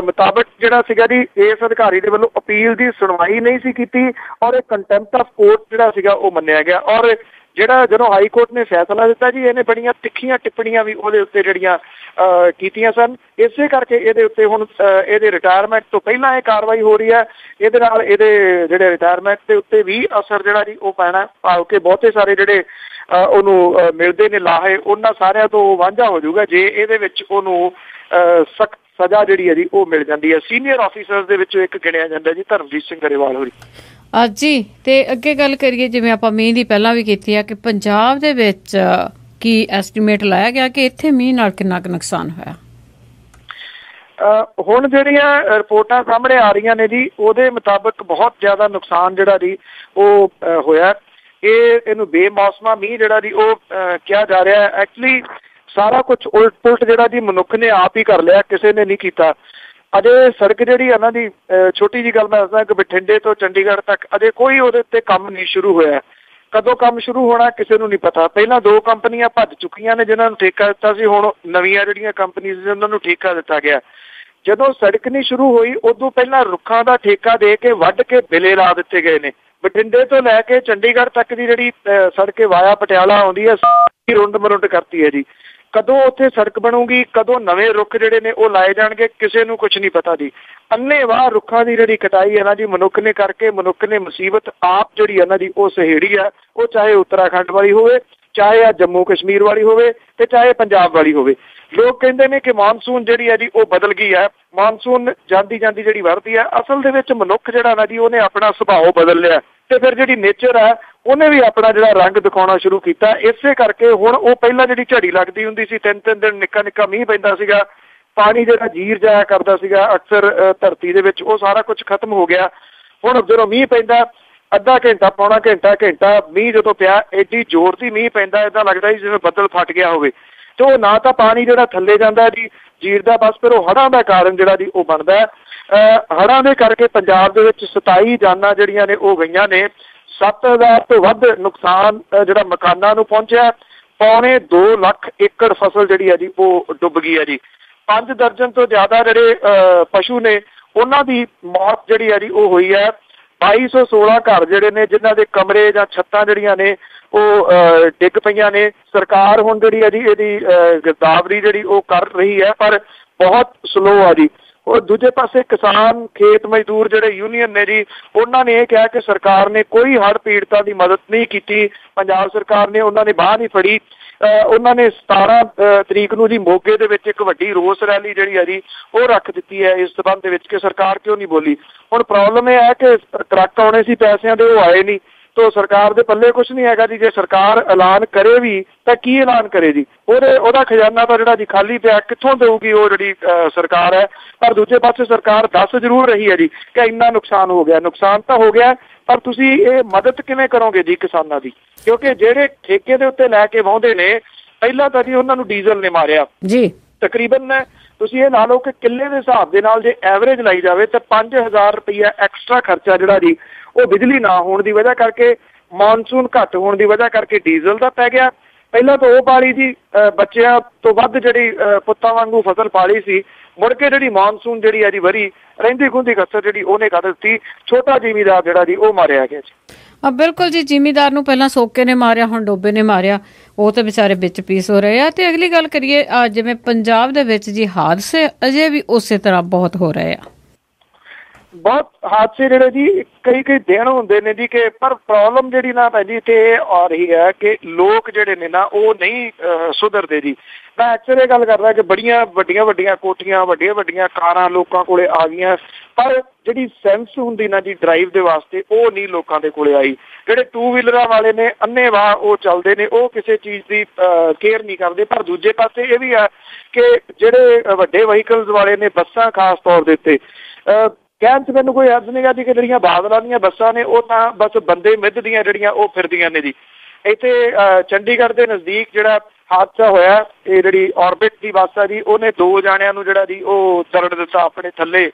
Speaker 2: ਮੁਤਾਬਕ ਜਿਹੜਾ ਸੀਗਾ ਜੀ ਇਸ ਅਧਿਕਾਰੀ ਦੇ ਵੱਲੋਂ ਅਪੀਲ ਦੀ ਸੁਣਵਾਈ ਨਹੀਂ ਸੀ ਕੀਤੀ ਔਰ ਇਹ ਕੰਟੈਂਪਟ ਆਫ ਕੋਰਟ ਜਿਹੜਾ ਸੀਗਾ ਉਹ ਮੰਨਿਆ ਗਿਆ ਔਰ ਜਦੋਂ ਹਾਈ ਕੋਰਟ ਨੇ ਫੈਸਲਾ ਦਿੱਤਾ ਜੀ ਇਹਨੇ ਬੜੀਆਂ ਤਿੱਖੀਆਂ ਟਿੱਪਣੀਆਂ ਵੀ ਉਹਦੇ ਉੱਤੇ ਜਿਹੜੀਆਂ ਕੀਤੀਆਂ ਸਨ। ਇਸੇ ਕਰਕੇ ਇਹਦੇ ਉੱਤੇ ਹੁਣ ਇਹਦੇ ਰਿਟਾਇਰਮੈਂਟ ਤੋਂ ਪਹਿਲਾਂ ਇਹ ਕਾਰਵਾਈ ਹੋ ਰਹੀ ਹੈ। ਇਹਦੇ ਨਾਲ ਇਹਦੇ ਜਿਹੜੇ ਰਿਟਾਇਰਮੈਂਟ ਦੇ ਉੱਤੇ ਵੀ ਅਸਰ ਜਿਹੜਾ ਜੀ ਉਹ ਪੈਣਾ ਭਾਵ ਕਿ ਬਹੁਤੇ ਸਾਰੇ ਜਿਹੜੇ ਉਹਨੂੰ ਮਿਲਦੇ ਨੇ ਲਾਹੇ ਉਹਨਾਂ ਸਾਰਿਆਂ ਤੋਂ ਵਾਂਝਾ ਹੋ ਜਾਊਗਾ ਜੇ ਇਹਦੇ ਵਿੱਚ ਉਹਨੂੰ ਸਖਤ ਸਜ਼ਾ ਜਿਹੜੀ ਹੈ ਜੀ ਉਹ ਮਿਲ ਜਾਂਦੀ ਹੈ। ਸੀਨੀਅਰ ਆਫੀਸਰਸ ਦੇ ਵਿੱਚੋਂ ਇੱਕ ਗਿਣਿਆ ਜਾਂਦਾ ਜੀ ਧਰਮਜੀਤ ਸਿੰਘ ਗਰੇਵਾਲ ਹੋਰੀ।
Speaker 1: ਜੀ ਤੇ ਅੱਗੇ ਗੱਲ ਕਰੀਏ ਜਿਵੇਂ ਆਪਾਂ ਮੀਂਹ ਦੀ ਪਹਿਲਾਂ ਵੀ ਕੀਤੀ ਆ ਕਿ ਪੰਜਾਬ ਦੇ ਵਿੱਚ ਕੀ ਐਸਟੀਮੇਟ ਲਾਇਆ ਗਿਆ ਕਿ ਇੱਥੇ ਮੀਂਹ ਨਾਲ ਕਿੰਨਾ ਕੁ ਨੁਕਸਾਨ ਹੋਇਆ?
Speaker 2: ਹੁਣ ਜਿਹੜੀਆਂ ਰਿਪੋਰਟਾਂ ਸਾਹਮਣੇ ਆ ਰਹੀਆਂ ਨੇ ਜੀ ਉਹਦੇ ਮੁਤਾਬਕ ਬਹੁਤ ਜ਼ਿਆਦਾ ਨੁਕਸਾਨ ਜਿਹੜਾ ਜੀ ਉਹ ਹੋਇਆ। ਇਹਨੂੰ ਬੇਮੌਸਮਾ ਮੀਂਹ ਜਿਹੜਾ ਜੀ ਉਹ ਕਿਹਾ ਜਾ ਰਿਹਾ ਹੈ। ਐਕਚੁਅਲੀ ਸਾਰਾ ਕੁਝ ਉਲਟ ਪੁਲਟ ਜਿਹੜਾ ਜੀ ਮਨੁੱਖ ਨੇ ਆਪ ਹੀ ਕਰ ਲਿਆ, ਕਿਸੇ ਨੇ ਨਹੀਂ ਕੀਤਾ। ਅਜੇ ਸੜਕ ਜਿਹੜੀ ਇਹਨਾਂ ਦੀ ਛੋਟੀ ਜਿਹੀ ਗੱਲ ਮੈਂ ਦੱਸਦਾ ਕਿ ਬਠਿੰਡੇ ਤੋਂ ਚੰਡੀਗੜ੍ਹ ਤੱਕ ਅਜੇ ਕੋਈ ਉਹਦੇ ਉੱਤੇ ਕੰਮ ਨਹੀਂ ਸ਼ੁਰੂ ਹੋਇਆ। ਕਦੋਂ ਕੰਮ ਸ਼ੁਰੂ ਹੋਣਾ ਕਿਸੇ ਨੂੰ ਨਹੀਂ ਪਤਾ। ਪਹਿਲਾਂ 2 ਕੰਪਨੀਆਂ ਭੱਜ ਚੁੱਕੀਆਂ ਨੇ ਜਿਨ੍ਹਾਂ ਨੂੰ ਠੇਕਾ ਦਿੱਤਾ ਸੀ, ਹੁਣ ਨਵੀਆਂ ਜਿਹੜੀਆਂ ਕੰਪਨੀਆਂ ਸੀ ਉਹਨਾਂ ਨੂੰ ਠੇਕਾ ਦਿੱਤਾ ਗਿਆ। ਜਦੋਂ ਸੜਕ ਨਹੀਂ ਸ਼ੁਰੂ ਹੋਈ ਉਦੋਂ ਪਹਿਲਾਂ ਰੁੱਖਾਂ ਦਾ ਠੇਕਾ ਦੇ ਕੇ ਵੱਢ ਕੇ ਬਿਲੇ ਲਾ ਦਿੱਤੇ ਗਏ ਨੇ। ਬਠਿੰਡੇ ਤੋਂ ਲੈ ਕੇ ਚੰਡੀਗੜ੍ਹ ਤੱਕ ਦੀ ਜਿਹੜੀ ਸੜਕ ਵਾਇਆ ਪਟਿਆਲਾ ਆਉਂਦੀ ਹੈ ਰੁੰਡ ਮਰੁੰਡ ਕਰਤੀ ਹੈ ਜੀ। ਕਦੋਂ ਉੱਥੇ ਸੜਕ ਬਣੂਗੀ, ਕਦੋਂ ਨਵੇਂ ਰੁੱਖ ਜਿਹੜੇ ਨੇ ਉਹ ਲਾਏ ਜਾਣਗੇ ਕਿਸੇ ਨੂੰ ਕੁਝ ਨਹੀਂ ਪਤਾ ਜੀ। ਅੰਨ੍ਹੇਵਾਹ ਰੁੱਖਾਂ ਦੀ ਜਿਹੜੀ ਕਟਾਈ ਹੈ ਨਾ ਜੀ ਮਨੁੱਖ ਨੇ ਕਰਕੇ ਮਨੁੱਖ ਨੇ ਮੁਸੀਬਤ ਆਪ ਜਿਹੜੀ ਹੈ ਨਾ ਜੀ ਉਹ ਸਹੇੜੀ ਹੈ। ਉਹ ਚਾਹੇ ਉੱਤਰਾਖੰਡ ਵਾਲੀ ਹੋਵੇ, ਚਾਹੇ ਆ ਜੰਮੂ ਕਸ਼ਮੀਰ ਵਾਲੀ ਹੋਵੇ ਤੇ ਚਾਹੇ ਪੰਜਾਬ ਵਾਲੀ ਹੋਵੇ। ਲੋਕ ਕਹਿੰਦੇ ਨੇ ਕਿ ਮਾਨਸੂਨ ਜਿਹੜੀ ਹੈ ਜੀ ਉਹ ਬਦਲ ਗਈ ਹੈ, ਮਾਨਸੂਨ ਜਾਂਦੀ ਜਿਹੜੀ ਵਰਦੀ ਹੈ। ਅਸਲ ਦੇ ਵਿੱਚ ਮਨੁੱਖ ਜਿਹੜਾ ਨਾ ਜੀ ਉਹਨੇ ਆਪਣਾ ਸੁਭਾਅ ਬਦਲ ਲਿਆ ਤੇ ਫਿਰ ਜਿਹੜੀ ਨੇਚਰ ਹੈ ਉਹਨੇ ਵੀ ਆਪਣਾ ਜਿਹੜਾ ਰੰਗ ਦਿਖਾਉਣਾ ਸ਼ੁਰੂ ਕੀਤਾ। ਇਸੇ ਕਰਕੇ ਹੁਣ ਉਹ ਪਹਿਲਾਂ ਜਿਹੜੀ ਝੜੀ ਲੱਗਦੀ ਹੁੰਦੀ ਸੀ 3-3 ਦਿਨ ਨਿੱਕਾ ਮੀਂਹ ਪੈਂਦਾ ਸੀਗਾ, ਪਾਣੀ ਜਿਹੜਾ ਜੀਰ ਜਾਇਆ ਕਰਦਾ ਸੀਗਾ ਅਕਸਰ ਧਰਤੀ ਦੇ ਵਿੱਚ, ਉਹ ਸਾਰਾ ਕੁਝ ਖਤਮ ਹੋ ਗਿਆ। ਹੁਣ ਜਦੋਂ ਮੀਂਹ ਪੈਂਦਾ ਅੱਧਾ ਘੰਟਾ ਪੌਣਾ ਘੰਟਾ ਮੀਂਹ ਜਦੋਂ ਪਿਆ ਐਡੀ ਜ਼ੋਰ ਦੀ ਮੀਂਹ ਪੈਂਦਾ ਏਦਾਂ ਲੱਗਦਾ ਜੀ ਜਿਵੇਂ ਬੱਦਲ ਫਟ ਗਿਆ ਹੋਵੇ ਤੇ ਉਹ ਨਾ ਤਾਂ ਪਾਣੀ ਜਿਹੜਾ ਥੱਲੇ ਜਾਂਦਾ ਜੀ ਜੀਰ ਦਾ, ਬਸ ਫਿਰ ਉਹ ਹੜ੍ਹਾਂ ਦਾ ਕਾਰਨ ਜਿਹੜਾ ਜੀ ਉਹ ਬਣਦਾ ਹੈ। ਹੜ੍ਹਾਂ ਦੇ ਕਰਕੇ ਪੰਜਾਬ ਦੇ ਵਿੱਚ 27 ਜਾਨਾਂ ਜਿਹੜੀਆਂ ਨੇ ਉਹ ਗਈਆਂ ਨੇ। 7000 ਤੋਂ ਵੱਧ ਨੁਕਸਾਨ ਜਿਹੜਾ ਮਕਾਨਾਂ ਨੂੰ ਪਹੁੰਚਿਆ। 2.25 ਲੱਖ ਏਕੜ ਫਸਲ ਜਿਹੜੀ ਹੈ ਜੀ ਉਹ ਡੁੱਬ ਗਈ ਹੈ ਜੀ। 5 ਦਰਜਨ ਤੋਂ ਜ਼ਿਆਦਾ ਜਿਹੜੇ ਪਸ਼ੂ ਨੇ ਉਹਨਾਂ ਦੀ ਮੌਤ ਜਿਹੜੀ ਹੈ ਜੀ ਉਹ ਹੋਈ ਹੈ। 2216 ਘਰ ਜਿਹੜੇ ਨੇ ਜਿਨ੍ਹਾਂ ਦੇ ਕਮਰੇ ਜਾਂ ਛੱਤਾਂ ਜਿਹੜੀਆਂ ਨੇ ਉਹ ਡਿੱਗ ਪਈਆਂ ਨੇ। ਸਰਕਾਰ ਹੁਣ ਜਿਹੜੀ ਹੈ ਜੀ ਇਹਦੀ ਗਿਰਦਾਵਰੀ ਜਿਹੜੀ ਉਹ ਕਰ ਰਹੀ ਹੈ ਪਰ ਬਹੁਤ ਸਲੋ ਆ ਜੀ। ਉਹ ਦੂਜੇ ਪਾਸੇ ਕਿਸਾਨ ਖੇਤ ਮਜ਼ਦੂਰ ਜਿਹੜੇ ਯੂਨੀਅਨ ਨੇ ਜੀ ਉਹਨਾਂ ਨੇ ਇਹ ਕਿਹਾ ਕਿ ਸਰਕਾਰ ਨੇ ਕੋਈ ਹੜ੍ਹ ਪੀੜਤਾਂ ਦੀ ਮਦਦ ਨਹੀਂ ਕੀਤੀ। ਪੰਜਾਬ ਸਰਕਾਰ ਨੇ ਉਹਨਾਂ ਨੇ ਬਾਂਹ ਨਹੀਂ ਫੜੀ। ਉਹਨਾਂ ਨੇ 17 ਤਰੀਕ ਨੂੰ ਜੀ ਮੋਗੇ ਦੇ ਵਿੱਚ ਇੱਕ ਵੱਡੀ ਰੋਸ ਰੈਲੀ ਜਿਹੜੀ ਹੈ ਜੀ ਉਹ ਰੱਖ ਦਿੱਤੀ ਹੈ ਇਸ ਸਬੰਧ ਦੇ ਵਿੱਚ ਕਿ ਸਰਕਾਰ ਕਿਉਂ ਨਹੀਂ ਬੋਲੀ। ਹੁਣ ਪ੍ਰੋਬਲਮ ਇਹ ਹੈ ਕਿ ਟਰੱਕ ਆਉਣੇ ਸੀ ਪੈਸਿਆਂ ਦੇ, ਉਹ ਆਏ ਨਹੀਂ ਤੋ ਸਰਕਾਰ ਦੇ ਪੱਲੇ ਕੁਝ ਨਹੀਂ ਹੈਗਾ ਜੀ। ਜੇ ਸਰਕਾਰ ਐਲਾਨ ਕਰੇ ਵੀ ਤਾਂ ਕੀ ਐਲਾਨ ਕਰੇ ਜੀ, ਉਹਦਾ ਖਜ਼ਾਨਾ ਤਾਂ ਜਿਹੜਾ ਜੀ ਖਾਲੀ ਪਿਆ, ਕਿੱਥੋਂ ਦੇਊਗੀ ਉਹ ਜਿਹੜੀ ਸਰਕਾਰ ਹੈ। ਪਰ ਦੂਜੇ ਪਾਸੇ ਸਰਕਾਰ ਦੱਸ ਜ਼ਰੂਰ ਰਹੀ ਹੈ ਜੀ ਕਿ ਇੰਨਾ ਨੁਕਸਾਨ ਹੋ ਗਿਆ। ਨੁਕਸਾਨ ਤਾਂ ਹੋ ਗਿਆ ਪਰ ਤੁਸੀਂ ਇਹ ਮਦਦ ਕਿਵੇਂ ਕਰੋਗੇ ਜੀ ਕਿਸਾਨਾਂ ਦੀ, ਕਿਉਂਕਿ ਜਿਹੜੇ ਠੇਕੇ ਦੇ ਉੱਤੇ ਲੈ ਕੇ ਵਾਹੁੰਦੇ ਨੇ ਪਹਿਲਾਂ ਤਾਂ ਜੀ ਉਹਨਾਂ ਨੂੰ ਡੀਜ਼ਲ ਨੇ ਮਾਰਿਆ ਜੀ। ਤਕਰੀਬਨ ਤੁਸੀਂ ਇਹ ਲਾ ਲਓ ਕਿ ਕਿੱਲੇ ਦੇ ਹਿਸਾਬ ਦੇ ਨਾਲ ਜੇ ਐਵਰੇਜ ਲਾਈ ਜਾਵੇ ਤਾਂ 5000 ਰੁਪਈਆ ਐਕਸਟਰਾ ਖਰਚਾ ਜਿਹੜਾ ਜੀ ਉਹ ਬਿਜਲੀ ਨਾ ਹੋਣ ਦੀ ਵਜ੍ਹਾ ਕਰਕੇ, ਮਾਨਸੂਨ ਘੱਟ ਹੋਣ ਦੀ ਵਜ੍ਹਾ ਕਰਕੇ ਡੀਜ਼ਲ ਦਾ ਪੈ ਗਿਆ। ਪਹਿਲਾਂ ਤਾਂ ਉਹ ਪਾਲੀ ਜੀ ਬੱਚਿਆਂ ਤੋਂ ਵੱਧ ਜਿਹੜੀ ਪੁੱਤਾਂ ਵਾਂਗੂ ਫਸਲ ਪਾਲੀ ਸੀ, ਮੁੜ ਕੇ ਜਿਹੜੀ ਮਾਨਸੂਨ ਜਿਹੜੀ ਹੈ ਜੀ ਵਰੀ ਰਹਿੰਦੀ ਖੁੰਦੀ ਕਸਰ ਜਿਹੜੀ ਉਹਨੇ ਕਰ ਦਿੱਤੀ। ਛੋਟਾ ਜ਼ਿਮੀਦਾਰ ਜਿਹੜਾ ਜੀ ਉਹ ਮਾਰਿਆ ਗਿਆ ਜੀ।
Speaker 1: ਬਿਲਕੁਲ ਜੀ, ਜ਼ਿਮੀਦਾਰ ਨੂੰ ਪਹਿਲਾਂ ਸੋਕੇ ਨੇ ਮਾਰਿਆ, ਹੁਣ ਡੋਬੇ ਨੇ ਮਾਰਿਆ, ਉਹ ਤਾਂ ਵਿਚਾਰੇ ਵਿੱਚ ਪੀਸ ਹੋ ਰਹੇ ਆ। ਤੇ ਅਗਲੀ ਗੱਲ ਕਰੀਏ ਜਿਵੇਂ ਪੰਜਾਬ ਦੇ ਵਿੱਚ ਜੀ ਹਾਦਸੇ ਅਜੇ ਵੀ ਉਸੇ ਤਰ੍ਹਾਂ ਬਹੁਤ ਹੋ ਰਹੇ ਆ।
Speaker 2: ਬਹੁਤ ਹਾਦਸੇ ਜਿਹੜੇ ਜੀ ਕਈ ਦਿਨ ਹੁੰਦੇ ਨੇ ਜੀ ਕਿ ਪਰ ਪ੍ਰੋਬਲਮ ਜਿਹੜੀ ਨਾ ਭੈਣ ਜੀ ਇੱਥੇ ਇਹ ਆ ਰਹੀ ਹੈ ਕਿ ਲੋਕ ਜਿਹੜੇ ਨੇ ਨਾ ਉਹ ਨਹੀਂ ਸੁਧਰਦੇ ਜੀ। ਮੈਂ ਅਕਸਰ ਇਹ ਗੱਲ ਕਰਦਾ ਕਿ ਬੜੀਆਂ ਵੱਡੀਆਂ ਕੋਠੀਆਂ ਵੱਡੀਆਂ ਕਾਰਾਂ ਲੋਕਾਂ ਕੋਲੇ ਆ ਗਈਆਂ, ਪਰ ਜਿਹੜੀ ਸੈਂਸ ਹੁੰਦੀ ਨਾ ਜੀ ਡਰਾਈਵ ਦੇ ਵਾਸਤੇ ਉਹ ਨਹੀਂ ਲੋਕਾਂ ਦੇ ਕੋਲੇ ਆਈ। ਜਿਹੜੇ 2 ਵੀਲਰਾਂ ਵਾਲੇ ਨੇ ਅੰਨ੍ਹੇਵਾਹ ਉਹ ਚੱਲਦੇ ਨੇ, ਉਹ ਕਿਸੇ ਚੀਜ਼ ਦੀ ਕੇਅਰ ਨਹੀਂ ਕਰਦੇ। ਪਰ ਦੂਜੇ ਪਾਸੇ ਇਹ ਵੀ ਹੈ ਕਿ ਜਿਹੜੇ ਵੱਡੇ ਵਹੀਕਲਸ ਵਾਲੇ ਨੇ, ਬੱਸਾਂ ਖਾਸ ਤੌਰ ਦੇ ਉੱਤੇ ਕਹਿਣ 'ਚ ਮੈਨੂੰ ਕੋਈ ਅਰਜ਼ ਨਹੀਂ ਗਾ ਜੀ ਕਿ ਜਿਹੜੀਆਂ ਬਾਦਲਾਂ ਦੀਆਂ ਬੱਸਾਂ ਨੇ ਉਹ ਤਾਂ ਬਸ ਬੰਦੇ ਮਿੱਧ ਦੀਆਂ ਜਿਹੜੀਆਂ ਉਹ ਫਿਰਦੀਆਂ ਨੇ ਜੀ। ਇੱਥੇ ਚੰਡੀਗੜ੍ਹ ਦੇ ਨਜ਼ਦੀਕ ਜਿਹੜਾ ਹਾਦਸਾ ਹੋਇਆ, ਇਹ ਜਿਹੜੀ ਔਰਬਿਟ ਦੀ ਬੱਸ ਆ ਜੀ, ਉਹਨੇ 2 ਜਾਣਿਆਂ ਨੂੰ ਜਿਹੜਾ ਜੀ ਉਹ ਦਰੜ ਦਿੱਤਾ ਆਪਣੇ ਥੱਲੇ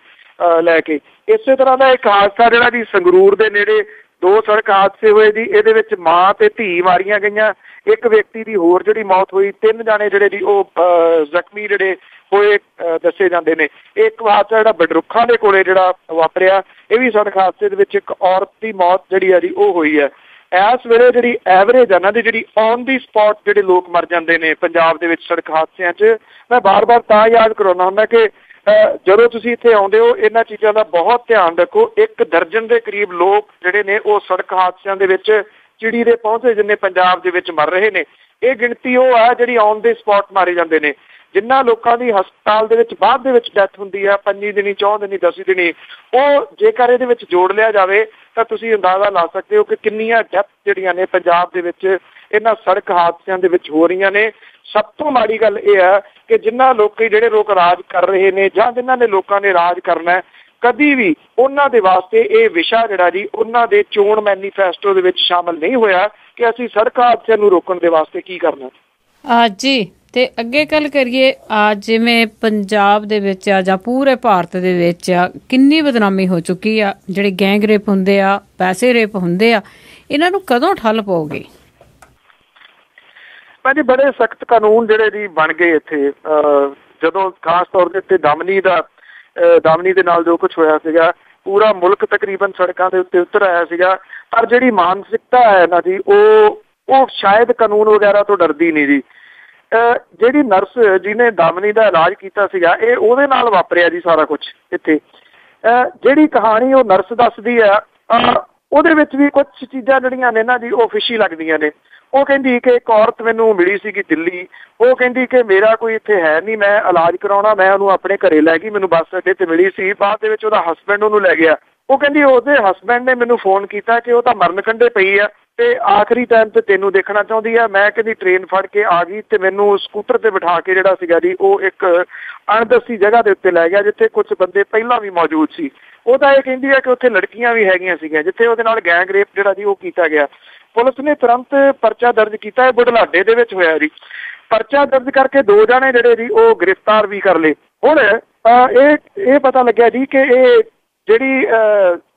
Speaker 2: ਲੈ ਕੇ। ਇਸੇ ਤਰ੍ਹਾਂ ਦਾ ਇੱਕ ਹਾਦਸਾ ਜਿਹੜਾ ਜੀ ਸੰਗਰੂਰ ਦੇ ਨੇੜੇ 2 ਸੜਕ ਹਾਦਸੇ ਹੋਏ ਜੀ। ਇਹਦੇ ਵਿੱਚ ਮਾਂ ਤੇ ਧੀ ਮਾਰੀਆਂ ਗਈਆਂ, ਇੱਕ ਵਿਅਕਤੀ ਦੀ ਹੋਰ ਜਿਹੜੀ ਮੌਤ ਹੋਈ, 3 ਜਾਣੇ ਜਿਹੜੇ ਜੀ ਉਹ ਜ਼ਖਮੀ ਜਿਹੜੇ ਹੋਏ ਦੱਸੇ ਜਾਂਦੇ ਨੇ। ਇੱਕ ਹਾਦਸਾ ਜਿਹੜਾ ਬਡਰੁੱਖਾਂ ਦੇ ਕੋਲੇ ਜਿਹੜਾ ਵਾਪਰਿਆ, ਇਹ ਵੀ ਸੜਕ ਹਾਦਸੇ ਦੇ ਵਿੱਚ ਇੱਕ ਔਰਤ ਦੀ ਮੌਤ ਜਿਹੜੀ ਆ ਜੀ ਉਹ ਹੋਈ ਹੈ। ਇਸ ਵੇਲੇ ਜਿਹੜੀ ਐਵਰੇਜ ਆ ਨਾ ਦੀ ਜਿਹੜੀ ਔਨ ਦੀ ਸਪੌਟ ਜਿਹੜੇ ਲੋਕ ਮਰ ਜਾਂਦੇ ਨੇ ਪੰਜਾਬ ਦੇ ਵਿੱਚ ਸੜਕ ਹਾਦਸਿਆਂ 'ਚ, ਮੈਂ ਬਾਰ-ਬਾਰ ਤਾਂ ਯਾਦ ਕਰਾਉਣਾ ਹੁੰਦਾ ਕਿ ਜਦੋਂ ਤੁਸੀਂ ਇੱਥੇ ਆਉਂਦੇ ਹੋ ਇਹਨਾਂ ਚੀਜ਼ਾਂ ਦਾ ਬਹੁਤ ਧਿਆਨ ਰੱਖੋ। 1 ਦਰਜਨ ਦੇ ਕਰੀਬ ਲੋਕ ਜਿਹੜੇ ਨੇ ਉਹ ਸੜਕ ਹਾਦਸਿਆਂ ਦੇ ਵਿੱਚ ਚਿੜੀ ਦੇ ਪਹੁੰਚੇ ਜਿੰਨੇ ਪੰਜਾਬ ਦੇ ਵਿੱਚ ਮਰ ਰਹੇ ਨੇ। ਇਹ ਗਿਣਤੀ ਉਹ ਆ ਜਿਹੜੀ ਔਨ ਦੀ ਸਪੌਟ ਮਾਰੇ ਜਾਂਦੇ ਨੇ। ਜਿਨ੍ਹਾਂ ਲੋਕਾਂ ਦੀ ਹਸਪਤਾਲ ਦੇ ਵਿੱਚ ਬਾਅਦ ਦੇ ਵਿੱਚ ਡੈਥ ਹੁੰਦੀ ਆ 5 ਦਿਨੀ 14 ਦਿਨੀ 10 ਦਿਨੀ, ਉਹ ਜੇਕਰ ਇਹਦੇ ਵਿੱਚ ਜੋੜ ਲਿਆ ਜਾਵੇ ਤਾਂ ਤੁਸੀਂ ਅੰਦਾਜ਼ਾ ਲਾ ਸਕਦੇ ਹੋ ਕਿ ਕਿੰਨੀਆਂ ਡੈਥ ਜਿਹੜੀਆਂ ਨੇ ਪੰਜਾਬ ਦੇ ਵਿੱਚ ਇਹਨਾਂ ਸੜਕ ਹਾਦਸਿਆਂ ਦੇ ਵਿੱਚ ਹੋ ਰਹੀਆਂ ਨੇ। ਸਭ ਤੋਂ ਮਾੜੀ ਗੱਲ ਇਹ ਹੈ ਕਿ ਜਿਨ੍ਹਾਂ ਜਿਹੜੇ ਲੋਕ ਰਾਜ ਕਰ ਰਹੇ ਨੇ ਜਾਂ ਜਿਨ੍ਹਾਂ ਨੇ ਲੋਕਾਂ ਨੇ ਰਾਜ ਕਰਨਾ, ਕਦੀ ਵੀ ਉਹਨਾਂ ਦੇ ਵਾਸਤੇ ਇਹ ਵਿਸ਼ਾ ਜਿਹੜਾ ਜੀ ਉਹਨਾਂ ਦੇ ਚੋਣ ਮੈਨੀਫੈਸਟੋ ਦੇ ਵਿੱਚ ਸ਼ਾਮਲ ਨਹੀਂ ਹੋਇਆ ਕਿ ਅਸੀਂ ਸੜਕ ਹਾਦਸਿਆਂ ਨੂੰ ਰੋਕਣ ਦੇ ਵਾਸਤੇ ਕੀ ਕਰਨਾ।
Speaker 1: ਜੀ ਤੇ ਅੱਗੇ ਗੱਲ ਕਰੀਏ, ਜਿਵੇਂ ਪੰਜਾਬ ਦੇ ਵਿੱਚ ਆ ਜਾਂ ਪੂਰੇ ਭਾਰਤ ਦੇ ਵਿੱਚ ਆ ਕਿੰਨੀ ਬਦਨਾਮੀ ਹੋ ਚੁੱਕੀ ਆ, ਜਿਹੜੇ ਗੈਂਗ ਰੇਪ ਹੁੰਦੇ ਆ, ਪੈਸੇ ਰੇਪ ਹੁੰਦੇ ਆ, ਇਹਨਾਂ ਨੂੰ ਕਦੋਂ ਠੱਲ ਪਾਓਗੇ?
Speaker 2: ਭਾਜੀ ਬੜੇ ਸਖਤ ਕਾਨੂੰਨ ਜਿਹੜੇ ਜੀ ਬਣ ਗਏ ਇੱਥੇ। ਜਦੋਂ ਖਾਸ ਤੌਰ ਦੇ ਉੱਤੇ ਦਮਨੀ ਦੇ ਨਾਲ ਜੋ ਕੁਛ ਹੋਇਆ ਸੀਗਾ, ਪੂਰਾ ਮੁਲਕ ਤਕਰੀਬਨ ਸੜਕਾਂ ਦੇ ਉੱਤੇ ਉਤਰ ਆਇਆ ਸੀਗਾ। ਪਰ ਜਿਹੜੀ ਮਾਨਸਿਕਤਾ ਹੈ ਨਾ ਜੀ ਉਹ ਸ਼ਾਇਦ ਕਾਨੂੰਨ ਵਗੈਰਾ ਤੋਂ ਡਰਦੀ ਨਹੀਂ ਜੀ। ਜਿਹੜੀ ਨਰਸ ਜਿਹਨੇ ਦਮਨੀ ਦਾ ਇਲਾਜ ਕੀਤਾ ਸੀਗਾ, ਇਹ ਉਹਦੇ ਨਾਲ ਵਾਪਰਿਆ ਜੀ ਸਾਰਾ ਕੁਛ ਇੱਥੇ। ਜਿਹੜੀ ਕਹਾਣੀ ਉਹ ਨਰਸ ਦੱਸਦੀ ਆ ਉਹਦੇ ਵਿੱਚ ਵੀ ਕੁਛ ਚੀਜ਼ਾਂ ਜਿਹੜੀਆਂ ਨੇ ਨਾ ਜੀ ਉਹ ਫਿਸ਼ੀ ਲੱਗਦੀਆਂ ਨੇ। ਉਹ ਕਹਿੰਦੀ ਕਿ ਇੱਕ ਔਰਤ ਮੈਨੂੰ ਮਿਲੀ ਸੀਗੀ ਦਿੱਲੀ, ਉਹ ਕਹਿੰਦੀ ਕਿ ਮੇਰਾ ਕੋਈ ਇੱਥੇ ਹੈ ਨਹੀਂ, ਮੈਂ ਇਲਾਜ ਕਰਾਉਣਾ, ਮੈਂ ਉਹਨੂੰ ਆਪਣੇ ਘਰੇ ਲੈ ਗਈ, ਮੈਨੂੰ ਬੱਸ ਅੱਡੇ ਤੇ ਮਿਲੀ ਸੀ, ਬਾਅਦ ਦੇ ਵਿੱਚ ਉਹਦਾ ਹਸਬੈਂਡ ਉਹਨੂੰ ਲੈ ਗਿਆ। ਉਹ ਕਹਿੰਦੀ ਉਹਦੇ ਹਸਬੈਂਡ ਨੇ ਮੈਨੂੰ ਫੋਨ ਕੀਤਾ ਕਿ ਉਹ ਤਾਂ ਮਰਨ ਕੰਢੇ ਪਈ ਆ ਤੇ ਆਖਰੀ ਟਾਈਮ ਤੇ ਤੈਨੂੰ ਦੇਖਣਾ ਚਾਹੁੰਦੀ ਆ। ਮੈਂ ਕਹਿੰਦੀ ਟ੍ਰੇਨ ਫੜ ਕੇ ਆ ਗਈ ਤੇ ਮੈਨੂੰ ਸਕੂਟਰ ਤੇ ਬਿਠਾ ਕੇ ਜਿਹੜਾ ਸੀਗਾ ਜੀ ਉਹ ਇੱਕ ਅਣਦੱਸੀ ਜਗ੍ਹਾ ਦੇ ਉੱਤੇ ਲੈ ਗਿਆ ਜਿੱਥੇ ਕੁਝ ਬੰਦੇ ਪਹਿਲਾਂ ਵੀ ਮੌਜੂਦ ਸੀ। ਉਹ ਤਾਂ ਇਹ ਕਹਿੰਦੀ ਆ ਕਿ ਉੱਥੇ ਲੜਕੀਆਂ ਵੀ ਹੈਗੀਆਂ ਸੀਗੀਆਂ ਜਿੱਥੇ ਉਹਦੇ ਨਾਲ ਗੈਂਗ ਰੇਪ ਜਿਹੜਾ ਜੀ ਉਹ ਕੀਤਾ ਗਿਆ। ਪੁਲਿਸ ਨੇ ਤੁਰੰਤ ਪਰਚਾ ਦਰਜ ਕੀਤਾ। ਇਹ ਬੁਢਲਾਡੇ ਦੇ ਵਿੱਚ ਹੋਇਆ ਜੀ। ਪਰਚਾ ਦਰਜ ਕਰਕੇ 2 ਜਾਣੇ ਜਿਹੜੇ ਜੀ ਉਹ ਗ੍ਰਿਫਤਾਰ ਵੀ ਕਰ ਲਏ। ਹੁਣ ਇਹ ਪਤਾ ਲੱਗਿਆ ਜੀ ਕਿ ਇਹ ਜਿਹੜੀ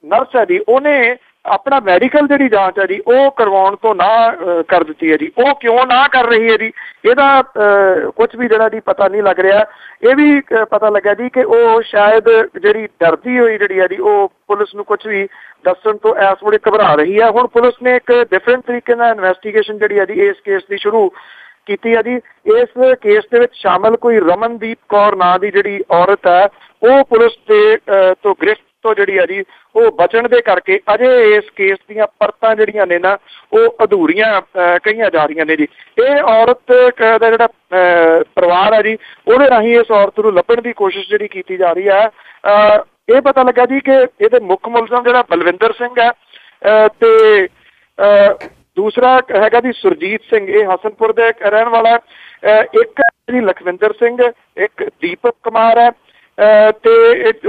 Speaker 2: ਨਰਸ ਹੈ ਜੀ ਉਹਨੇ ਆਪਣਾ ਮੈਡੀਕਲ ਜਿਹੜੀ ਜਾਂਚ ਹੈ ਜੀ ਉਹ ਕਰਵਾਉਣ ਤੋਂ ਨਾ ਕਰ ਦਿੱਤੀ ਹੈ ਜੀ। ਉਹ ਕਿਉਂ ਨਾ ਕਰ ਰਹੀ ਹੈ ਜੀ ਇਹਦਾ ਕੁਝ ਵੀ ਜਿਹੜਾ ਜੀ ਪਤਾ ਨਹੀਂ ਲੱਗ ਰਿਹਾ। ਇਹ ਵੀ ਪਤਾ ਲੱਗਿਆ ਜੀ ਕਿ ਉਹ ਸ਼ਾਇਦ ਜਿਹੜੀ ਡਰਦੀ ਹੋਈ ਜਿਹੜੀ ਹੈ ਜੀ ਉਹ ਪੁਲਿਸ ਨੂੰ ਕੁਝ ਵੀ ਦੱਸਣ ਤੋਂ ਇਸ ਵੇਲੇ ਘਬਰਾ ਰਹੀ ਹੈ। ਹੁਣ ਪੁਲਿਸ ਨੇ ਇੱਕ ਡਿਫਰੈਂਟ ਤਰੀਕੇ ਨਾਲ ਇਨਵੈਸਟੀਗੇਸ਼ਨ ਜਿਹੜੀ ਹੈ ਜੀ ਇਸ ਕੇਸ ਦੀ ਸ਼ੁਰੂ ਕੀਤੀ ਹੈ ਜੀ। ਇਸ ਕੇਸ ਦੇ ਵਿੱਚ ਸ਼ਾਮਲ ਕੋਈ ਰਮਨਦੀਪ ਕੌਰ ਨਾਂ ਦੀ ਜਿਹੜੀ ਔਰਤ ਹੈ ਉਹ ਪੁਲਿਸ ਦੇ ਤੋਂ ਗ੍ਰਿਫਤ ਤੋਂ ਜਿਹੜੀ ਹੈ ਜੀ ਉਹ ਬਚਣ ਦੇ ਕਰਕੇ ਅਜੇ ਇਸ ਕੇਸ ਦੀਆਂ ਪਰਤਾਂ ਜਿਹੜੀਆਂ ਨੇ ਨਾ ਉਹ ਅਧੂਰੀਆਂ ਕਹੀਆਂ ਜਾ ਰਹੀਆਂ ਨੇ ਜੀ। ਇਹ ਔਰਤ ਦਾ ਜਿਹੜਾ ਪਰਿਵਾਰ ਹੈ ਜੀ ਉਹਦੇ ਰਾਹੀਂ ਇਸ ਔਰਤ ਨੂੰ ਲੱਭਣ ਦੀ ਕੋਸ਼ਿਸ਼ ਜਿਹੜੀ ਕੀਤੀ ਜਾ ਰਹੀ ਹੈ। ਇਹ ਪਤਾ ਲੱਗਾ ਜੀ ਕਿ ਇਹਦੇ ਮੁੱਖ ਮੁਲਜ਼ਮ ਜਿਹੜਾ ਬਲਵਿੰਦਰ ਸਿੰਘ ਹੈ ਤੇ ਦੂਸਰਾ ਹੈਗਾ ਜੀ ਸੁਰਜੀਤ ਸਿੰਘ, ਇਹ ਹਸਨਪੁਰ ਦੇ ਰਹਿਣ ਵਾਲਾ। ਇੱਕ ਜੀ ਲਖਵਿੰਦਰ ਸਿੰਘ, ਇੱਕ ਦੀਪਕ ਕੁਮਾਰ ਹੈ ਤੇ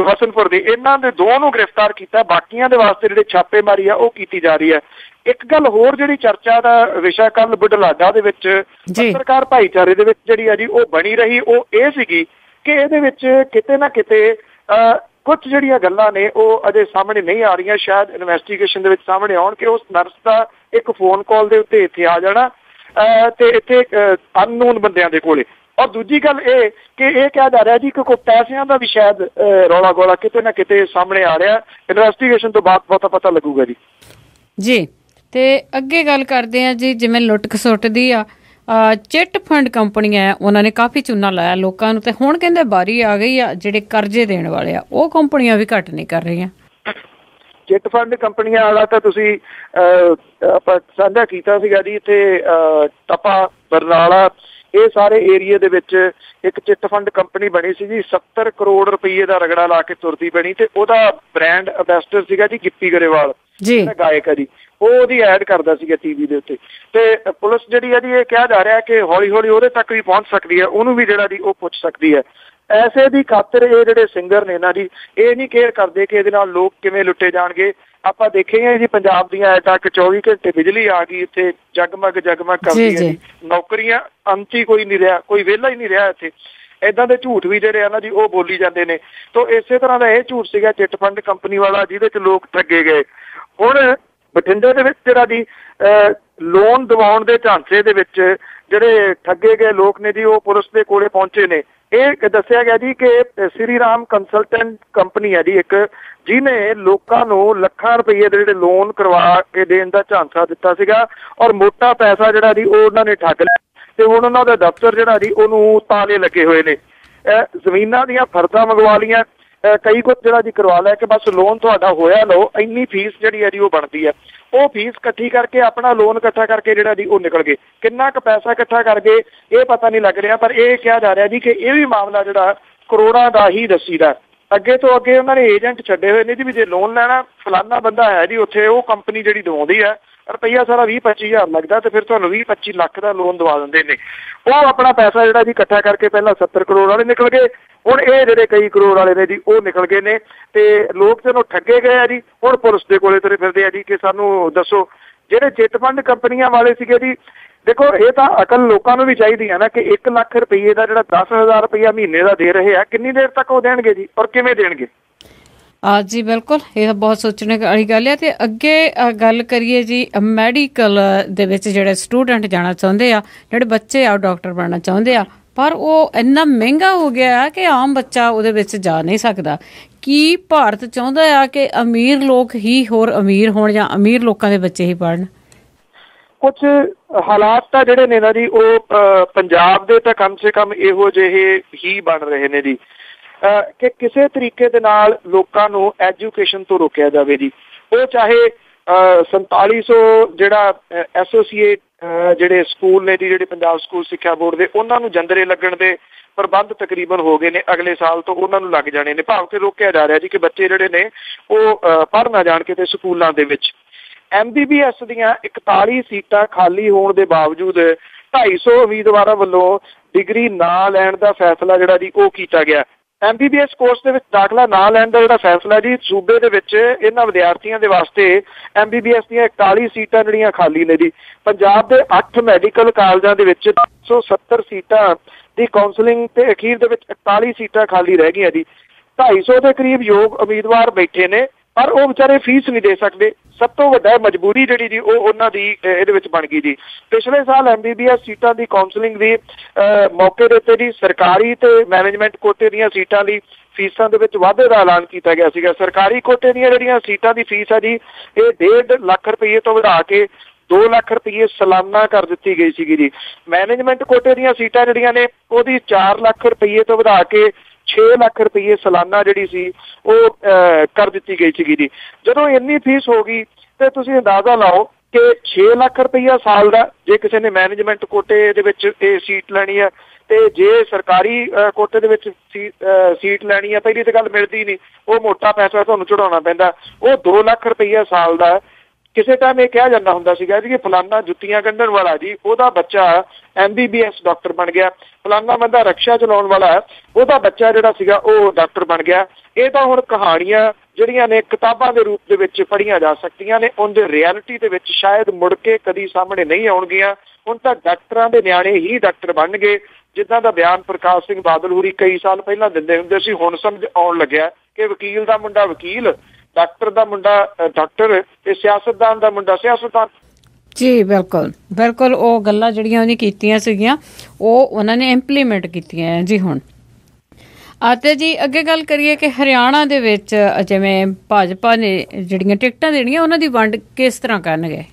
Speaker 2: ਹਸਨਪੁਰ ਦੇ। ਇਹਨਾਂ ਦੇ 2 ਨੂੰ ਗ੍ਰਿਫਤਾਰ ਕੀਤਾ। ਬਾਕੀਆਂ ਦੇ ਵਾਸਤੇ ਜਿਹੜੇ ਛਾਪੇਮਾਰੀ ਆ ਉਹ ਕੀਤੀ ਜਾ ਰਹੀ ਹੈ। ਇੱਕ ਗੱਲ ਹੋਰ ਜਿਹੜੀ ਚਰਚਾ ਦਾ ਵਿਸ਼ਾ ਕੱਲ ਬੁਢਲਾਡਾ ਦੇ ਵਿੱਚ ਪੱਤਰਕਾਰ ਭਾਈਚਾਰੇ ਦੇ ਵਿੱਚ ਜਿਹੜੀ ਆ ਜੀ ਉਹ ਬਣੀ ਰਹੀ, ਉਹ ਇਹ ਸੀਗੀ ਕਿ ਇਹਦੇ ਵਿੱਚ ਕਿਤੇ ਨਾ ਕਿਤੇ ਕੁਝ ਜਿਹੜੀਆਂ ਗੱਲਾਂ ਨੇ ਉਹ ਅਜੇ ਸਾਹਮਣੇ ਨਹੀਂ ਆ ਰਹੀਆਂ। ਸ਼ਾਇਦ ਇਨਵੈਸਟੀਗੇਸ਼ਨ ਦੇ ਵਿੱਚ ਸਾਹਮਣੇ ਆਉਣ ਕਿ ਉਸ ਨਰਸ ਦਾ ਇੱਕ ਫੋਨ ਕਾਲ ਦੇ ਉੱਤੇ ਇੱਥੇ ਆ ਜਾਣਾ ਤੇ ਇੱਥੇ ਅਨਨੋਨ ਬੰਦਿਆਂ ਦੇ ਕੋਲੇ। ਔਰ ਦੂਜੀ ਗੱਲ ਇਹ ਕਿ ਇਹ ਕਿਹਾ ਜਾ ਰਿਹਾ ਜੀ ਕਿ ਕੋਈ ਪੈਸਿਆਂ ਦਾ ਵੀ ਸ਼ਾਇਦ ਰੌਲਾ ਗੋਲਾ ਕਿਤੇ ਨਾ ਕਿਤੇ ਸਾਹਮਣੇ ਆ ਰਿਹਾ। ਇਨਵੈਸਟੀਗੇਸ਼ਨ ਤੋਂ ਬਾਅਦ ਬਹੁਤਾ ਪਤਾ ਲੱਗੂਗਾ ਜੀ।
Speaker 1: ਜੀ ਤੇ ਅੱਗੇ ਗੱਲ ਕਰਦੇ ਆ ਜੀ, ਜਿਵੇਂ ਲੁੱਟ ਖਸੁੱਟ ਦੀ ਆ ਚਿੱਟ ਫੰਡ ਕੰਪਨੀਆਂ ਉਹਨਾਂ ਨੇ ਕਾਫੀ ਚੂਨਾ ਲਾਇਆ ਲੋਕਾਂ ਨੂੰ ਤੇ ਹੁਣ ਕਹਿੰਦੇ ਬਾਰੀ ਆ ਗਈ ਆ ਜਿਹੜੇ ਕਰਜ਼ੇ ਦੇਣ ਵਾਲੇ ਆ ਉਹ ਕੰਪਨੀਆਂ ਵੀ ਘੱਟ ਨਹੀਂ ਕਰ ਰਹੀਆਂ।
Speaker 2: ਚਿੱਟ ਫੰਡ ਕੰਪਨੀਆਂ ਵਾਲਾ ਤਾਂ ਤੁਸੀਂ ਆਪਾਂ ਸਾਂਝਾ ਕੀਤਾ ਸੀਗਾ ਜੀ। ਇੱਥੇ ਟਪਾ ਬਰਨਾਲਾ ਇਹ ਸਾਰੇ ਏਰੀਏ ਦੇ ਵਿੱਚ ਇੱਕ ਚਿੱਟ ਫੰਡ ਕੰਪਨੀ ਬਣੀ ਸੀ ਜੀ, 70 ਕਰੋੜ ਰੁਪਈਏ ਦਾ ਰਗੜਾ ਲਾ ਕੇ ਤੁਰਦੀ ਬਣੀ, ਤੇ ਉਹਦਾ ਬ੍ਰਾਂਡ ਅੰਬੈਸਡਰ ਸੀਗਾ ਜੀ ਗਿੱਪੀ ਗਰੇਵਾਲ, ਜਿਹੜਾ ਗਾਇਕ ਹੈ ਜੀ। ਉਹ ਉਹਦੀ ਐਡ ਕਰਦਾ ਸੀਗਾ ਟੀਵੀ ਦੇ ਉੱਤੇ। ਤੇ ਪੁਲਿਸ ਜਿਹੜੀ ਹੈ ਜੀ, ਇਹ ਕਿਹਾ ਜਾ ਰਿਹਾ ਕਿ ਹੌਲੀ ਹੌਲੀ ਉਹਦੇ ਤੱਕ ਵੀ ਪਹੁੰਚ ਸਕਦੀ ਹੈ, ਉਹਨੂੰ ਵੀ ਜਿਹੜਾ ਜੀ ਉਹ ਪੁੱਛ ਸਕਦੀ ਹੈ। ਐਸੇ ਦੀ ਖਾਤਰ ਇਹ ਜਿਹੜੇ ਸਿੰਗਰ ਨੇ ਨਾ ਜੀ, ਇਹ ਨਹੀਂ ਕੇਅਰ ਕਰਦੇ ਕਿ ਇਹਦੇ ਨਾਲ ਲੋਕ ਕਿਵੇਂ ਲੁੱਟੇ ਜਾਣਗੇ। ਆਪਾਂ ਦੇਖੇ ਜੀ ਪੰਜਾਬ ਦੀਆਂ ਐਡਾਂ ਕਿ 24 ਘੰਟੇ ਬਿਜਲੀ ਆ ਗਈ, ਇੱਥੇ ਜਗਮਗ ਕਰਦੀ ਹੈ ਜੀ, ਨੌਕਰੀਆਂ ਅੰਤ ਹੀ ਕੋਈ ਨਹੀਂ ਰਿਹਾ, ਕੋਈ ਵਿਹਲਾ ਹੀ ਨਹੀਂ ਰਿਹਾ ਇੱਥੇ। ਏਦਾਂ ਦੇ ਝੂਠ ਵੀ ਜਿਹੜੇ ਆ ਨਾ ਜੀ ਉਹ ਬੋਲੀ ਜਾਂਦੇ ਨੇ। ਤਾਂ ਇਸੇ ਤਰ੍ਹਾਂ ਦਾ ਇਹ ਝੂਠ ਸੀਗਾ ਚਿੱਟ ਫੰਡ ਕੰਪਨੀ ਵਾਲਾ, ਜਿਹਦੇ 'ਚ ਲੋਕ ਠੱਗੇ ਗਏ। ਹੁਣ ਬਠਿੰਡੇ ਦੇ ਵਿੱਚ ਜਿਹੜਾ ਜੀ ਲੋਨ ਦਿਵਾਉਣ ਦੇ ਝਾਂਸੇ ਦੇ ਵਿੱਚ ਜਿਹੜੇ ਠੱਗੇ ਗਏ ਲੋਕ ਨੇ ਜੀ, ਉਹ ਪੁਲਿਸ ਦੇ ਕੋਲੇ ਪਹੁੰਚੇ ਨੇ। ਇਹ ਦੱਸਿਆ ਗਿਆ ਜੀ ਕਿ ਸ੍ਰੀ ਰਾਮ ਕੰਸਲਟੈਂਟ ਕੰਪਨੀ ਹੈ ਜੀ ਇੱਕ, ਜਿਹਨੇ ਲੋਕਾਂ ਨੂੰ ਲੱਖਾਂ ਰੁਪਏ ਦੇ ਜਿਹੜੇ ਲੋਨ ਕਰਵਾ ਕੇ ਦੇਣ ਦਾ ਝਾਂਸਾ ਦਿੱਤਾ ਸੀਗਾ, ਔਰ ਮੋਟਾ ਪੈਸਾ ਜਿਹੜਾ ਜੀ ਉਹ ਉਹਨਾਂ ਨੇ ਠੱਗ ਲਿਆ। ਤੇ ਹੁਣ ਉਹਨਾਂ ਦਾ ਦਫ਼ਤਰ ਜਿਹੜਾ ਜੀ ਉਹਨੂੰ ਤਾਲੇ ਲੱਗੇ ਹੋਏ ਨੇ। ਜ਼ਮੀਨਾਂ ਦੀਆਂ ਫਰਦਾਂ ਮੰਗਵਾ ਲਈਆਂ, ਕਈ ਕੁਝ ਜਿਹੜਾ ਜੀ ਕਰਵਾ ਲਿਆ ਕਿ ਬਸ ਲੋਨ ਤੁਹਾਡਾ ਹੋਇਆ ਲਓ, ਇੰਨੀ ਫੀਸ ਜਿਹੜੀ ਹੈ ਜੀ ਉਹ ਬਣਦੀ ਹੈ। ਉਹ ਫੀਸ ਇਕੱਠੀ ਕਰਕੇ ਆਪਣਾ ਲੋਨ ਇਕੱਠਾ ਕਰਕੇ ਜਿਹੜਾ ਜੀ ਉਹ ਨਿਕਲ ਗਏ। ਕਿੰਨਾ ਕੁ ਪੈਸਾ ਇਕੱਠਾ ਕਰ ਗਏ ਇਹ ਪਤਾ ਨਹੀਂ ਲੱਗ ਰਿਹਾ, ਪਰ ਇਹ ਕਿਹਾ ਜਾ ਰਿਹਾ ਜੀ ਕਿ ਇਹ ਵੀ ਮਾਮਲਾ ਜਿਹੜਾ ਕਰੋੜਾਂ ਦਾ ਹੀ ਦੱਸੀਦਾ। ਅੱਗੇ ਤੋਂ ਅੱਗੇ ਉਹਨਾਂ ਨੇ ਏਜੰਟ ਛੱਡੇ ਹੋਏ ਨੇ ਜੀ, ਵੀ ਜੇ ਲੋਨ ਲੈਣਾ ਫਲਾਨਾ ਬੰਦਾ ਹੈ ਜੀ ਉੱਥੇ, ਉਹ ਕੰਪਨੀ ਜਿਹੜੀ ਦਵਾਉਂਦੀ ਹੈ, ਰੁਪਈਆ ਸਾਰਾ 20-25 ਹਜ਼ਾਰ ਲੱਗਦਾ, ਤੇ ਫਿਰ ਤੁਹਾਨੂੰ 20-25 ਲੱਖ ਦਾ ਲੋਨ ਦਵਾ ਦਿੰਦੇ ਨੇ। ਉਹ ਆਪਣਾ ਪੈਸਾ ਜਿਹੜਾ ਜੀ ਇਕੱਠਾ ਕਰਕੇ ਪਹਿਲਾਂ 70 ਕਰੋੜ ਵਾਲੇ ਨਿਕਲ ਗਏ, ਹੁਣ ਇਹ ਜਿਹੜੇ ਕਈ ਕਰੋੜ ਵਾਲੇ ਨੇ ਜੀ ਉਹ ਨਿਕਲ ਗਏ ਨੇ, ਤੇ ਲੋਕ ਜਦੋਂ ਠੱਗੇ ਗਏ ਆ ਜੀ, ਹੁਣ ਪੁਲਿਸ ਦੇ ਕੋਲੇ ਤੁਰੇ ਫਿਰਦੇ ਆ ਜੀ ਕਿ ਸਾਨੂੰ ਦੱਸੋ। ਜਿਹੜੇ ਚਿੱਟ ਫੰਡ ਕੰਪਨੀਆਂ ਵਾਲੇ ਸੀਗੇ ਜੀ, ਦੇਖੋ ਇਹ ਤਾਂ ਅਕਲ ਲੋਕਾਂ ਨੂੰ ਵੀ ਚਾਹੀਦੀ ਹੈ ਨਾ ਕਿ 1 ਲੱਖ ਰੁਪਈਏ ਦਾ ਜਿਹੜਾ 10,000 ਰੁਪਈਆ ਮਹੀਨੇ ਦਾ ਦੇ ਰਹੇ ਆ, ਕਿੰਨੀ ਦੇਰ ਤੱਕ ਉਹ ਦੇਣਗੇ ਜੀ, ਔਰ ਕਿਵੇਂ ਦੇਣਗੇ।
Speaker 1: ਜੀ ਬਿਲਕੁਲ, ਇਹ ਤਾਂ ਬਹੁਤ ਸੋਚਣੇ ਵਾਲੀ ਗੱਲ ਹੈ। ਤੇ ਅੱਗੇ ਗੱਲ ਕਰੀਏ ਜੀ ਮੈਡੀਕਲ ਦੇ ਵਿੱਚ ਜਿਹੜੇ ਸਟੂਡੈਂਟ ਜਾਣਾ ਚਾਹੁੰਦੇ ਆ, ਜਿਹੜੇ ਬੱਚੇ ਆ ਡਾਕਟਰ ਬਣਨਾ ਚਾਹੁੰਦੇ ਆ, ਪਰ ਉਹ ਇੰਨਾ ਮਹਿੰਗਾ ਹੋ ਗਿਆ ਹੈ ਕਿ ਆਮ ਬੱਚਾ ਉਹਦੇ ਵਿੱਚ ਜਾ ਨਹੀਂ ਸਕਦਾ। ਕੀ ਭਾਰਤ ਚਾਹੁੰਦਾ ਆ ਕਿ ਅਮੀਰ ਲੋਕ ਹੀ ਹੋਰ ਅਮੀਰ ਹੋਣ ਜਾਂ ਅਮੀਰ ਲੋਕਾਂ ਦੇ ਬੱਚੇ ਹੀ ਪੜ੍ਹਨ?
Speaker 2: ਕੁਝ ਹਾਲਾਤ ਤਾਂ ਜਿਹੜੇ ਨੇ ਨਾ ਜੀ ਉਹ ਪੰਜਾਬ ਦੇ ਤਾਂ ਕਮ ਸੇ ਕਮ ਇਹੋ ਜਿਹੇ ਹੀ ਬਣ ਰਹੇ ਨੇ ਜੀ ਕਿ ਕਿਸੇ ਤਰੀਕੇ ਦੇ ਨਾਲ ਲੋਕਾਂ ਨੂੰ ਐਜੂਕੇਸ਼ਨ ਤੋਂ ਰੋਕਿਆ ਜਾਵੇ ਜੀ। ਉਹ ਚਾਹੇ 4700 ਜਿਹੜਾ ਐਸੋਸੀਏਟ ਜਿਹੜੇ ਸਕੂਲ ਨੇ ਜੀ, ਜਿਹੜੇ ਪੰਜਾਬ ਸਕੂਲ ਸਿੱਖਿਆ ਬੋਰਡ ਦੇ, ਉਹਨਾਂ ਨੂੰ ਜੰਦਰੇ ਲੱਗਣ ਦੇ ਪ੍ਰਬੰਧ ਤਕਰੀਬਨ ਹੋ ਗਏ ਨੇ, ਅਗਲੇ ਸਾਲ ਤੋਂ ਉਹਨਾਂ ਨੂੰ ਲੱਗ ਜਾਣੇ ਨੇ। ਭਾਵ ਕਿ ਰੋਕਿਆ ਜਾ ਰਿਹਾ ਜੀ ਕਿ ਬੱਚੇ ਜਿਹੜੇ ਨੇ ਉਹ ਪੜ੍ਹ ਨਾ ਜਾਣ ਕਿਤੇ ਸਕੂਲਾਂ ਦੇ ਵਿੱਚ। MBBS ਦੀਆਂ 41 ਸੀਟਾਂ ਖਾਲੀ ਹੋਣ ਦੇ ਬਾਵਜੂਦ 250 ਉਮੀਦਵਾਰਾਂ ਵੱਲੋਂ ਡਿਗਰੀ ਨਾ ਲੈਣ ਦਾ ਫੈਸਲਾ ਜਿਹੜਾ ਜੀ ਉਹ ਕੀਤਾ ਗਿਆ। MBBS ਕੋਰਸ ਦੇ ਵਿੱਚ ਦਾਖਲਾ ਨਾ ਲੈਣ ਦਾ ਜਿਹੜਾ ਫੈਸਲਾ ਜੀ, ਸੂਬੇ ਦੇ ਵਿੱਚ ਇਹਨਾਂ ਵਿਦਿਆਰਥੀਆਂ ਦੇ ਵਾਸਤੇ MBBS ਦੀਆਂ 41 ਸੀਟਾਂ ਜਿਹੜੀਆਂ ਖਾਲੀ ਨੇ ਜੀ। ਪੰਜਾਬ ਦੇ 8 ਮੈਡੀਕਲ ਕਾਲਜਾਂ ਦੇ ਵਿੱਚ 170 ਸੀਟਾਂ ਦੀ ਕਾਉਂਸਲਿੰਗ ਤੇ ਅਖੀਰ ਦੇ ਵਿੱਚ 41 ਸੀਟਾਂ ਖਾਲੀ ਰਹਿ ਗਈਆਂ ਜੀ। 250 ਦੇ ਕਰੀਬ ਯੋਗ ਉਮੀਦਵਾਰ ਬੈਠੇ ਨੇ, ਪਰ ਉਹ ਵਿਚਾਰੇ ਫੀਸ ਨਹੀਂ ਦੇ ਸਕਦੇ। ਸਭ ਤੋਂ ਵੱਡਾ ਮਜਬੂਰੀ ਜਿਹੜੀ ਜੀ ਉਹ ਉਹਨਾਂ ਦੀ ਇਹਦੇ ਵਿੱਚ ਬਣ ਗਈ ਜੀ। ਪਿਛਲੇ ਸਾਲ MBBS ਸੀਟਾਂ ਦੀ ਕਾਉਂਸਲਿੰਗ ਦੀ ਮੌਕੇ ਦੇ ਉੱਤੇ ਜੀ ਸਰਕਾਰੀ ਤੇ ਮੈਨੇਜਮੈਂਟ ਕੋਟੇ ਦੀਆਂ ਸੀਟਾਂ ਲਈ ਫੀਸਾਂ ਦੇ ਵਿੱਚ ਵਾਧੇ ਦਾ ਐਲਾਨ ਕੀਤਾ ਗਿਆ ਸੀਗਾ। ਸਰਕਾਰੀ ਕੋਟੇ ਦੀਆਂ ਜਿਹੜੀਆਂ ਸੀਟਾਂ ਦੀ ਫੀਸ ਆ ਜੀ, ਇਹ 1.5 ਲੱਖ ਰੁਪਏ ਤੋਂ ਵਧਾ ਕੇ 2 ਲੱਖ ਰੁਪਏ ਸਾਲਾਨਾ ਕਰ ਦਿੱਤੀ ਗਈ ਸੀਗੀ ਜੀ। ਮੈਨੇਜਮੈਂਟ ਕੋਟੇ ਦੀਆਂ ਸੀਟਾਂ ਜਿਹੜੀਆਂ ਨੇ ਉਹਦੀ 4 ਲੱਖ ਰੁਪਏ ਤੋਂ ਵਧਾ ਕੇ 6 ਲੱਖ ਰੁਪਏ ਸਾਲਾਨਾ ਜਿਹੜੀ ਸੀ ਉਹ ਕਰ ਦਿੱਤੀ ਗਈ ਸੀਗੀ ਜੀ। ਜਦੋਂ ਇੰਨੀ ਫੀਸ ਹੋ ਗਈ ਤੇ ਤੁਸੀਂ ਅੰਦਾਜ਼ਾ ਲਾਓ ਕਿ 6 ਲੱਖ ਰੁਪਈਆ ਸਾਲ ਦਾ ਜੇ ਕਿਸੇ ਨੇ ਮੈਨੇਜਮੈਂਟ ਕੋਟੇ ਦੇ ਵਿੱਚ ਇਹ ਸੀਟ ਲੈਣੀ ਹੈ, ਤੇ ਜੇ ਸਰਕਾਰੀ ਕੋਟੇ ਦੇ ਵਿੱਚ ਸੀਟ ਲੈਣੀ ਹੈ, ਪਹਿਲੀ ਤਾਂ ਗੱਲ ਮਿਲਦੀ ਨਹੀਂ, ਉਹ ਮੋਟਾ ਪੈਸਾ ਤੁਹਾਨੂੰ ਚੜਾਉਣਾ ਪੈਂਦਾ। ਉਹ 2 ਲੱਖ ਰੁਪਈਆ ਸਾਲ ਦਾ। ਕਿਸੇ ਟਾਈਮ ਇਹ ਕਿਹਾ ਜਾਂਦਾ ਹੁੰਦਾ ਸੀਗਾ ਜੀ ਕਿ ਫਲਾਨਾ ਜੁੱਤੀਆਂ ਗੰਢਣ ਵਾਲਾ ਜੀ, ਉਹਦਾ ਬੱਚਾ MBBS ਡਾਕਟਰ ਬਣ ਗਿਆ। ਫਲਾਨਾ ਬੰਦਾ ਰਕਸ਼ਾ ਚਲਾਉਣ ਵਾਲਾ, ਉਹਦਾ ਬੱਚਾ ਜਿਹੜਾ ਸੀਗਾ ਉਹ ਡਾਕਟਰ ਬਣ ਗਿਆ। ਇਹ ਤਾਂ ਹੁਣ ਕਹਾਣੀਆਂ ਜਿਹੜੀਆਂ ਨੇ ਕਿਤਾਬਾਂ ਦੇ ਰੂਪ ਦੇ ਵਿੱਚ ਪੜ੍ਹੀਆਂ ਜਾ ਸਕਦੀਆਂ ਨੇ, ਉਹਦੇ ਰਿਐਲਿਟੀ ਦੇ ਵਿੱਚ ਸ਼ਾਇਦ ਮੁੜ ਕੇ ਕਦੀ ਸਾਹਮਣੇ ਨਹੀਂ ਆਉਣਗੀਆਂ। ਹੁਣ ਤਾਂ ਡਾਕਟਰਾਂ ਦੇ ਨਿਆਣੇ ਹੀ ਡਾਕਟਰ ਬਣਨਗੇ, ਜਿੱਦਾਂ ਦਾ ਬਿਆਨ ਪ੍ਰਕਾਸ਼ ਸਿੰਘ ਬਾਦਲ ਹੋਰੀ ਕਈ ਸਾਲ ਪਹਿਲਾਂ ਦਿੰਦੇ ਹੁੰਦੇ ਸੀ। ਹੁਣ ਸਮਝ ਆਉਣ ਲੱਗਿਆ ਕਿ ਵਕੀਲ ਦਾ ਮੁੰਡਾ ਵਕੀਲ, ਡਾਕਟਰ ਦਾ ਮੁੰਡਾ ਡਾਕਟਰ ਤੇ ਸਿਆਸਤਦਾਨ ਦਾ ਮੁੰਡਾ ਸਿਆਸਤਦਾਨ।
Speaker 1: ਜੀ ਬਿਲਕੁਲ ਬਿਲਕੁਲ, ਉਹ ਗੱਲਾਂ ਜਿਹੜੀਆਂ ਉਹਨੇ ਕੀਤੀਆਂ ਸੀਗੀਆਂ ਉਹ ਉਹਨਾਂ ਨੇ ਇੰਪਲੀਮੈਂਟ ਕੀਤੀਆਂ ਜੀ ਹੁਣ। ਅਤੇ ਜੀ ਅੱਗੇ ਗੱਲ ਕਰੀਏ ਕਿ ਹਰਿਆਣਾ ਦੇ ਵਿੱਚ ਜਿਵੇਂ ਭਾਜਪਾ ਨੇ ਜਿਹੜੀਆਂ ਟਿਕਟਾਂ ਦੇਣੀਆਂ, ਉਹਨਾਂ ਦੀ ਵੰਡ ਕਿਸ ਤਰ੍ਹਾਂ ਕਰਨਗੇ?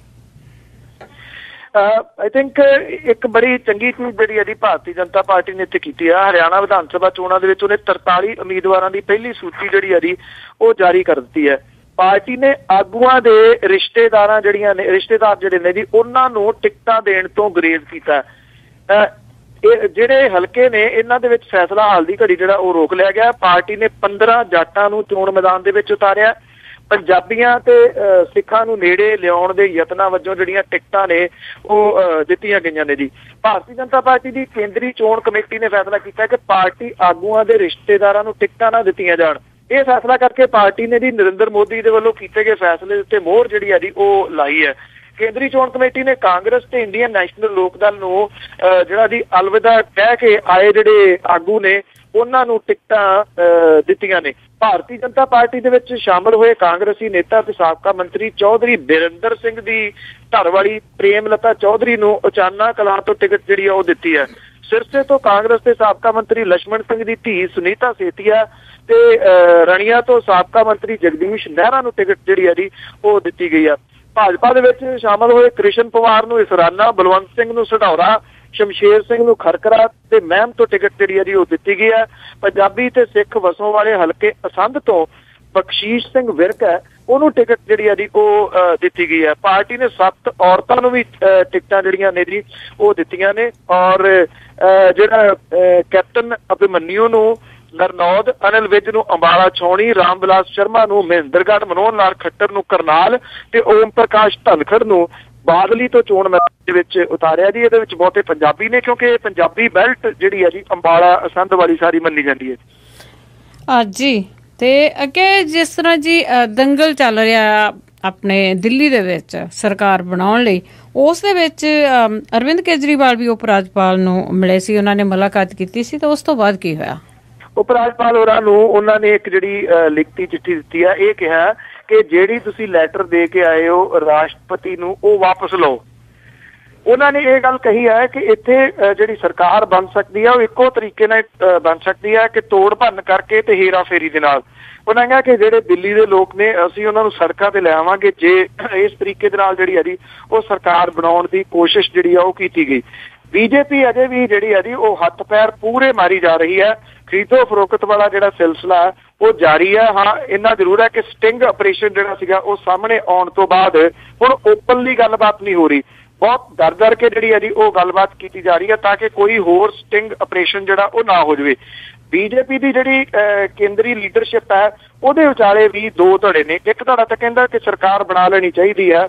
Speaker 2: ਆਈ ਥਿੰਕ ਇੱਕ ਬੜੀ ਚੰਗੀ ਚੀਜ਼ ਜਿਹੜੀ ਹੈ ਜੀ ਭਾਰਤੀ ਜਨਤਾ ਪਾਰਟੀ ਨੇ ਇੱਥੇ ਕੀਤੀ ਆ। ਹਰਿਆਣਾ ਵਿਧਾਨ ਸਭਾ ਚੋਣਾਂ ਦੇ ਵਿੱਚ ਉਹਨੇ 43 ਉਮੀਦਵਾਰਾਂ ਦੀ ਪਹਿਲੀ ਸੂਚੀ ਜਿਹੜੀ ਹੈ ਜੀ ਉਹ ਜਾਰੀ ਕਰ ਦਿੱਤੀ ਹੈ। ਪਾਰਟੀ ਨੇ ਆਗੂਆਂ ਦੇ ਰਿਸ਼ਤੇਦਾਰ ਜਿਹੜੇ ਨੇ ਜੀ ਉਹਨਾਂ ਨੂੰ ਟਿਕਟਾਂ ਦੇਣ ਤੋਂ ਗੁਰੇਜ਼ ਕੀਤਾ। ਇਹ ਜਿਹੜੇ ਹਲਕੇ ਨੇ ਇਹਨਾਂ ਦੇ ਵਿੱਚ ਫੈਸਲਾ ਹਾਲ ਦੀ ਘੜੀ ਜਿਹੜਾ ਉਹ ਰੋਕ ਲਿਆ ਗਿਆ। ਪਾਰਟੀ ਨੇ 15 ਜਾਟਾਂ ਨੂੰ ਚੋਣ ਮੈਦਾਨ ਦੇ ਵਿੱਚ ਉਤਾਰਿਆ। ਪੰਜਾਬੀਆਂ ਤੇ ਸਿੱਖਾਂ ਨੂੰ ਨੇੜੇ ਲਿਆਉਣ ਦੇ ਯਤਨਾਂ ਵਜੋਂ ਜਿਹੜੀਆਂ ਟਿਕਟਾਂ ਨੇ ਉਹ ਦਿੱਤੀਆਂ ਗਈਆਂ ਨੇ ਜੀ। ਭਾਰਤੀ ਜਨਤਾ ਪਾਰਟੀ ਦੀ ਕੇਂਦਰੀ ਚੋਣ ਕਮੇਟੀ ਨੇ ਫੈਸਲਾ ਕੀਤਾ ਕਿ ਪਾਰਟੀ ਆਗੂਆਂ ਦੇ ਰਿਸ਼ਤੇਦਾਰਾਂ ਨੂੰ ਟਿਕਟਾਂ ਨਾ ਦਿੱਤੀਆਂ ਜਾਣ। ਇਹ ਫੈਸਲਾ ਕਰਕੇ ਪਾਰਟੀ ਨੇ ਜੀ ਨਰਿੰਦਰ ਮੋਦੀ ਦੇ ਵੱਲੋਂ ਕੀਤੇ ਗਏ ਫੈਸਲੇ ਉੱਤੇ ਮੋਹਰ ਜਿਹੜੀ ਆ ਜੀ ਉਹ ਲਾਈ ਹੈ। ਕੇਂਦਰੀ ਚੋਣ ਕਮੇਟੀ ਨੇ ਕਾਂਗਰਸ ਤੇ ਇੰਡੀਅਨ ਨੈਸ਼ਨਲ ਲੋਕ ਦਲ ਨੂੰ ਜਿਹੜਾ ਜੀ ਅਲਵਿਦਾ ਕਹਿ ਕੇ ਆਏ ਜਿਹੜੇ ਆਗੂ ਨੇ ਉਹਨਾਂ ਨੂੰ ਟਿਕਟਾਂ ਦਿੱਤੀਆਂ ਨੇ। ਭਾਰਤੀ ਜਨਤਾ ਪਾਰਟੀ ਦੇ ਵਿੱਚ ਸ਼ਾਮਲ ਹੋਏ ਕਾਂਗਰਸੀ ਨੇਤਾ ਤੇ ਸਾਬਕਾ ਮੰਤਰੀ ਚੌਧਰੀ ਬਿਰੇਂਦਰ ਸਿੰਘ ਦੀ ਘਰ ਵਾਲੀ ਪ੍ਰੇਮਲਤਾ ਚੌਧਰੀ ਨੂੰ ਉਚਾਨਾ ਕਲਾਂ ਤੋਂ ਟਿਕਟ ਜਿਹੜੀ ਆ ਉਹ ਦਿੱਤੀ ਹੈ। ਸਿਰਸੇ ਤੋਂ ਕਾਂਗਰਸ ਦੇ ਸਾਬਕਾ ਮੰਤਰੀ ਲక్ష్మణ ਸਿੰਘ ਦੀ ਧੀ ਸੁਨੀਤਾ ਸੇਤੀਆ ਤੇ ਰਣੀਆ ਤੋਂ ਸਾਬਕਾ ਮੰਤਰੀ ਜਗਦੀਸ਼ ਨਹਿਰਾ ਨੂੰ ਟਿਕਟ ਜਿਹੜੀ ਆ ਜੀ ਉਹ ਦਿੱਤੀ ਗਈ ਆ। ਭਾਜਪਾ ਦੇ ਵਿੱਚ ਸ਼ਾਮਲ ਹੋਏ ਕ੍ਰਿਸ਼ਨ ਪਵਾਰ ਨੂੰ ਇਸਰਾਨਾ, ਬਲਵੰਤ ਸਿੰਘ ਨੂੰ ਸਢੌਰਾ, ਸ਼ਮਸ਼ੇਰ ਸਿੰਘ ਨੂੰ ਖਰਕਰਾ ਤੇ ਮਹਿਮ ਤੋਂ ਟਿਕਟ ਜਿਹੜੀ ਆ ਜੀ ਉਹ ਦਿੱਤੀ ਗਈ ਹੈ। ਪੰਜਾਬੀ ਤੇ ਸਿੱਖ ਵਸੋਂ ਵਾਲੇ ਹਲਕੇ ਅਸੰਧ ਤੋਂ ਬਖਸ਼ੀਸ਼ ਸਿੰਘ ਵਿਰਕ ਹੈ ਉਹਨੂੰ ਟਿਕਟ ਜਿਹੜੀ ਆ ਜੀ ਉਹ ਦਿੱਤੀ ਗਈ ਹੈ। ਪਾਰਟੀ ਨੇ 7 ਔਰਤਾਂ ਨੂੰ ਵੀ ਟਿਕਟਾਂ ਜਿਹੜੀਆਂ ਨੇ ਜੀ ਉਹ ਦਿੱਤੀਆਂ ਨੇ ਔਰ ਜਿਹੜਾ ਕੈਪਟਨ ਅਭਿਮਨਿਊ ਨੂੰ ਨਰਨੌਦ, ਅਨਿਲ ਵਿਜ ਨੂੰ ਅੰਬਾਲਾ ਛਾਉਣੀ, ਰਾਮ ਵਿਲਾਸ ਸ਼ਰਮਾ ਨੂੰ ਮਹਿੰਦਰਗੜ੍ਹ, ਮਨੋਹਰ ਲਾਲ ਖੱਟਰ ਨੂੰ ਕਰਨਾਲ ਤੇ ਓਮ ਪ੍ਰਕਾਸ਼ ਧਨਖੜ ਨੂੰ ਬਾਦਲੀ ਤੋਂ ਚੋਣ ਮੈਦਾਨ ਦੇ ਵਿੱਚ ਉਤਾਰਿਆ ਜੀ। ਇਹਦੇ ਵਿੱਚ ਬਹੁਤੇ ਪੰਜਾਬੀ ਨੇ ਕਿਉਂਕਿ ਪੰਜਾਬੀ ਬੈਲਟ ਜਿਹੜੀ ਹੈ ਜੀ ਅੰਬਾਲਾ ਅਸੰਧ ਵਾਲੀ ਸਾਰੀ ਮੰਨੀ ਜਾਂਦੀ ਹੈ
Speaker 1: ਜੀ। ਤੇ ਅੱਗੇ ਜਿਸ ਤਰ੍ਹਾਂ ਜੀ ਦੰਗਲ ਚੱਲ ਰਿਹਾ ਆਪਣੇ ਦਿੱਲੀ ਦੇ ਵਿੱਚ ਸਰਕਾਰ ਬਣਾਉਣ ਲਈ, ਉਸ ਦੇ ਵਿੱਚ ਅਰਵਿੰਦ ਕੇਜਰੀਵਾਲ ਵੀ ਉਪ ਰਾਜਪਾਲ ਨੂੰ ਮਿਲੇ ਸੀ, ਉਹਨਾਂ ਨੇ ਮੁਲਾਕਾਤ ਕੀਤੀ ਸੀ। ਤਾਂ ਉਸ ਤੋਂ ਬਾਅਦ ਕੀ ਹੋਇਆ?
Speaker 2: ਉਪ ਰਾਜਪਾਲ ਹੋਰਾਂ ਨੂੰ ਉਹਨਾਂ ਨੇ ਇੱਕ ਜਿਹੜੀ ਲਿਖਤੀ ਚਿੱਠੀ ਦਿੱਤੀ ਹੈ। ਇਹ ਕਿਹਾ ਕਿ ਜਿਹੜੀ ਤੁਸੀਂ ਲੈਟਰ ਦੇ ਕੇ ਆਏ ਹੋ ਰਾਸ਼ਟਰਪਤੀ ਨੂੰ ਉਹ ਵਾਪਸ ਲਓ। ਉਹਨਾਂ ਨੇ ਇਹ ਗੱਲ ਕਹੀ ਹੈ ਕਿ ਇੱਥੇ ਜਿਹੜੀ ਸਰਕਾਰ ਬਣ ਸਕਦੀ ਹੈ ਉਹ ਇੱਕੋ ਤਰੀਕੇ ਨਾਲ ਬਣ ਸਕਦੀ ਹੈ ਕਿ ਤੋੜ ਭੰਨ ਕਰਕੇ ਤੇ ਹੇਰਾ ਫੇਰੀ ਦੇ ਨਾਲ। ਉਹਨਾਂ ਕਿਹਾ ਕਿ ਜਿਹੜੇ ਦਿੱਲੀ ਦੇ ਲੋਕ ਨੇ ਅਸੀਂ ਉਹਨਾਂ ਨੂੰ ਸੜਕਾਂ ਤੇ ਲੈ ਆਵਾਂਗੇ ਜੇ ਇਸ ਤਰੀਕੇ ਦੇ ਨਾਲ ਜਿਹੜੀ ਹੈ ਜੀ ਉਹ ਸਰਕਾਰ ਬਣਾਉਣ ਦੀ ਕੋਸ਼ਿਸ਼ ਜਿਹੜੀ ਆ ਉਹ ਕੀਤੀ ਗਈ। ਬੀਜੇਪੀ ਅਜੇ ਵੀ ਜਿਹੜੀ ਹੈ ਜੀ ਉਹ ਹੱਥ ਪੈਰ ਪੂਰੇ ਮਾਰੀ ਜਾ ਰਹੀ ਹੈ। ਖਰੀਦੋ ਫਰੋਖਤ ਵਾਲਾ ਜਿਹੜਾ ਸਿਲਸਿਲਾ ਉਹ ਜਾਰੀ ਹੈ। ਹਾਂ, ਇੰਨਾ ਜ਼ਰੂਰ ਹੈ ਕਿ ਸਟਿੰਗ ਆਪਰੇਸ਼ਨ ਜਿਹੜਾ ਸੀਗਾ ਉਹ ਸਾਹਮਣੇ ਆਉਣ ਤੋਂ ਬਾਅਦ ਹੁਣ ਓਪਨਲੀ ਗੱਲਬਾਤ ਨਹੀਂ ਹੋ ਰਹੀ। ਬਹੁਤ ਡਰ ਕੇ ਜਿਹੜੀ ਹੈ ਜੀ ਉਹ ਗੱਲਬਾਤ ਕੀਤੀ ਜਾ ਰਹੀ ਹੈ ਤਾਂ ਕਿ ਕੋਈ ਹੋਰ ਸਟਿੰਗ ਆਪਰੇਸ਼ਨ ਜਿਹੜਾ ਉਹ ਨਾ ਹੋ ਜਾਵੇ। ਬੀਜੇਪੀ ਦੀ ਜਿਹੜੀ ਕੇਂਦਰੀ ਲੀਡਰਸ਼ਿਪ ਹੈ ਉਹਦੇ ਵਿਚਾਲੇ ਵੀ ਦੋ ਧੜੇ ਨੇ। ਇੱਕ ਧੜਾ ਤਾਂ ਕਹਿੰਦਾ ਕਿ ਸਰਕਾਰ ਬਣਾ ਲੈਣੀ ਚਾਹੀਦੀ ਹੈ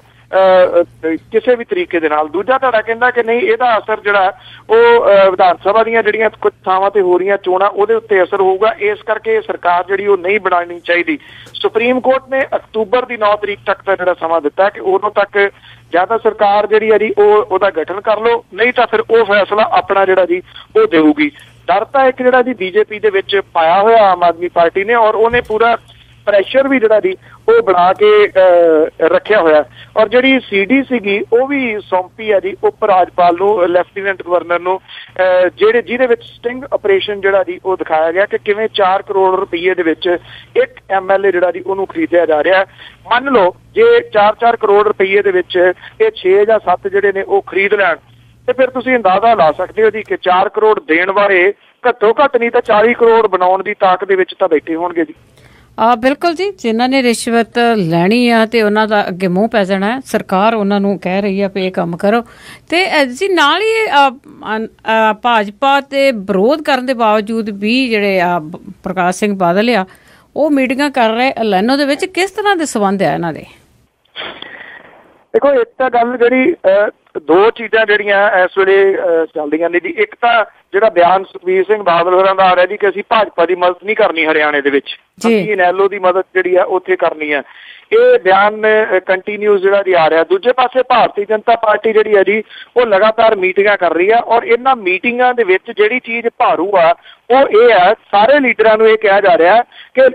Speaker 2: ਕਿਸੇ ਵੀ ਤਰੀਕੇ ਦੇ ਨਾਲ। ਦੂਜਾ ਧੜਾ ਕਹਿੰਦਾ ਕਿ ਨਹੀਂ, ਇਹਦਾ ਅਸਰ ਜਿਹੜਾ ਉਹ ਵਿਧਾਨ ਸਭਾ ਦੀਆਂ ਜਿਹੜੀਆਂ ਕੁਝ ਥਾਵਾਂ ਤੇ ਹੋ ਰਹੀਆਂ ਚੋਣਾਂ ਉਹਦੇ ਉੱਤੇ ਅਸਰ ਹੋਊਗਾ, ਇਸ ਕਰਕੇ ਸਰਕਾਰ ਜਿਹੜੀ ਉਹ ਨਹੀਂ ਬਣਾਉਣੀ ਚਾਹੀਦੀ। ਸੁਪਰੀਮ ਕੋਰਟ ਨੇ ਅਕਤੂਬਰ ਦੀ 9 ਤਰੀਕ ਤੱਕ ਦਾ ਜਿਹੜਾ ਸਮਾਂ ਦਿੱਤਾ ਕਿ ਉਦੋਂ ਤੱਕ ਜਾਂ ਤਾਂ ਸਰਕਾਰ ਜਿਹੜੀ ਹੈ ਜੀ ਉਹਦਾ ਗਠਨ ਕਰ ਲਓ, ਨਹੀਂ ਤਾਂ ਫਿਰ ਉਹ ਫੈਸਲਾ ਆਪਣਾ ਜਿਹੜਾ ਜੀ ਉਹ ਦੇਊਗੀ। ਡਰ ਤਾਂ ਇੱਕ ਜਿਹੜਾ ਜੀ ਬੀਜੇਪੀ ਦੇ ਵਿੱਚ ਪਾਇਆ ਹੋਇਆ ਆਮ ਆਦਮੀ ਪਾਰਟੀ ਨੇ ਔਰ ਉਹਨੇ ਪੂਰਾ ਪ੍ਰੈਸ਼ਰ ਵੀ ਜਿਹੜਾ ਜੀ ਉਹ ਬਣਾ ਕੇ ਰੱਖਿਆ ਹੋਇਆ। ਔਰ ਜਿਹੜੀ CD ਸੀਗੀ ਉਹ ਵੀ ਸੌਂਪੀ ਹੈ ਜੀ ਉਪ ਰਾਜਪਾਲ ਨੂੰ, ਲੈਫਟੀਨੈਂਟ ਗਵਰਨਰ ਨੂੰ, ਜਿਹਦੇ ਵਿੱਚ ਸਟਿੰਗ ਆਪਰੇਸ਼ਨ ਜਿਹੜਾ ਜੀ ਉਹ ਦਿਖਾਇਆ ਗਿਆ ਕਿ ਕਿਵੇਂ 4 ਕਰੋੜ ਰੁਪਈਏ ਦੇ ਵਿੱਚ ਇੱਕ MLA ਜਿਹੜਾ ਜੀ ਉਹਨੂੰ ਖਰੀਦਿਆ ਜਾ ਰਿਹਾ। ਮੰਨ ਲਓ ਜੇ 4-4 ਕਰੋੜ ਰੁਪਈਏ ਦੇ ਵਿੱਚ ਇਹ 6 ਜਾਂ 7 ਜਿਹੜੇ ਨੇ ਉਹ ਖਰੀਦ ਲੈਣ ਤੇ ਫਿਰ ਤੁਸੀਂ ਅੰਦਾਜ਼ਾ ਲਾ ਸਕਦੇ ਹੋ ਜੀ ਕਿ 4 ਕਰੋੜ ਦੇਣ ਵਾਲੇ ਘੱਟੋ ਘੱਟ ਨਹੀਂ ਤਾਂ 40 ਕਰੋੜ ਬਣਾਉਣ ਦੀ ਤਾਕਤ ਦੇ ਵਿੱਚ ਤਾਂ ਬੈਠੇ ਹੋਣਗੇ ਜੀ।
Speaker 1: ਬਿਲਕੁਲ ਜੀ, ਜਿਨ੍ਹਾਂ ਨੇ ਰਿਸ਼ਵਤ ਲੈਣੀ ਆ ਤੇ ਉਹਨਾਂ ਦਾ ਅੱਗੇ ਮੂੰਹ ਪੈ ਜਾਣਾ ਹੈ। ਸਰਕਾਰ ਉਹਨਾਂ ਨੂੰ ਕਹਿ ਰਹੀ ਆ ਵੀ ਇਹ ਕੰਮ ਕਰੋ। ਤੇ ਜੀ ਨਾਲ ਹੀ ਭਾਜਪਾ ਤੇ ਵਿਰੋਧ ਕਰਨ ਦੇ ਬਾਵਜੂਦ ਵੀ ਜਿਹੜੇ ਪ੍ਰਕਾਸ਼ ਸਿੰਘ ਬਾਦਲ ਆ ਉਹ ਮੀਟਿੰਗਾਂ ਕਰ ਰਹੇ ਐਲਾਨੋ ਦੇ ਵਿੱਚ। ਕਿਸ ਤਰ੍ਹਾਂ ਦੇ ਸੰਬੰਧ ਆ ਇਹਨਾਂ ਦੇ?
Speaker 2: ਦੇਖੋ, ਇੱਕ ਤਾਂ ਗੱਲ ਜਿਹੜੀ ਦੋ ਚੀਜ਼ਾਂ ਜਿਹੜੀਆਂ ਇਸ ਵੇਲੇ ਚੱਲਦੀਆਂ ਨੇ ਜੀ। ਇੱਕ ਤਾਂ ਜਿਹੜਾ ਬਿਆਨ ਸੁਖਬੀਰ ਸਿੰਘ ਬਾਦਲ ਹੋਰਾਂ ਦਾ ਆ ਰਿਹਾ ਜੀ ਕਿ ਅਸੀਂ ਭਾਜਪਾ ਦੀ ਮਦਦ ਨਹੀਂ ਕਰਨੀ ਹਰਿਆਣੇ ਦੇ ਵਿੱਚ, ਅਸੀਂ ਇਨੈਲੋ ਦੀ ਮਦਦ ਜਿਹੜੀ ਆ ਉੱਥੇ ਕਰਨੀ ਹੈ। ਇਹ ਬਿਆਨ ਕੰਟੀਨਿਊਸ ਜਿਹੜਾ ਜੀ ਆ ਰਿਹਾ। ਦੂਜੇ ਪਾਸੇ ਭਾਰਤੀ ਜਨਤਾ ਪਾਰਟੀ ਜਿਹੜੀ ਹੈ ਜੀ ਉਹ ਲਗਾਤਾਰ ਮੀਟਿੰਗਾਂ ਕਰ ਰਹੀ ਆ ਔਰ ਇਹਨਾਂ ਮੀਟਿੰਗਾਂ ਦੇ ਵਿੱਚ ਜਿਹੜੀ ਚੀਜ਼ ਭਾਰੂ ਆ ਉਹ ਇਹ ਹੈ, ਸਾਰੇ ਲੀਡਰਾਂ ਨੂੰ ਇਹ ਕਿਹਾ ਜਾ ਰਿਹਾ ਕਿ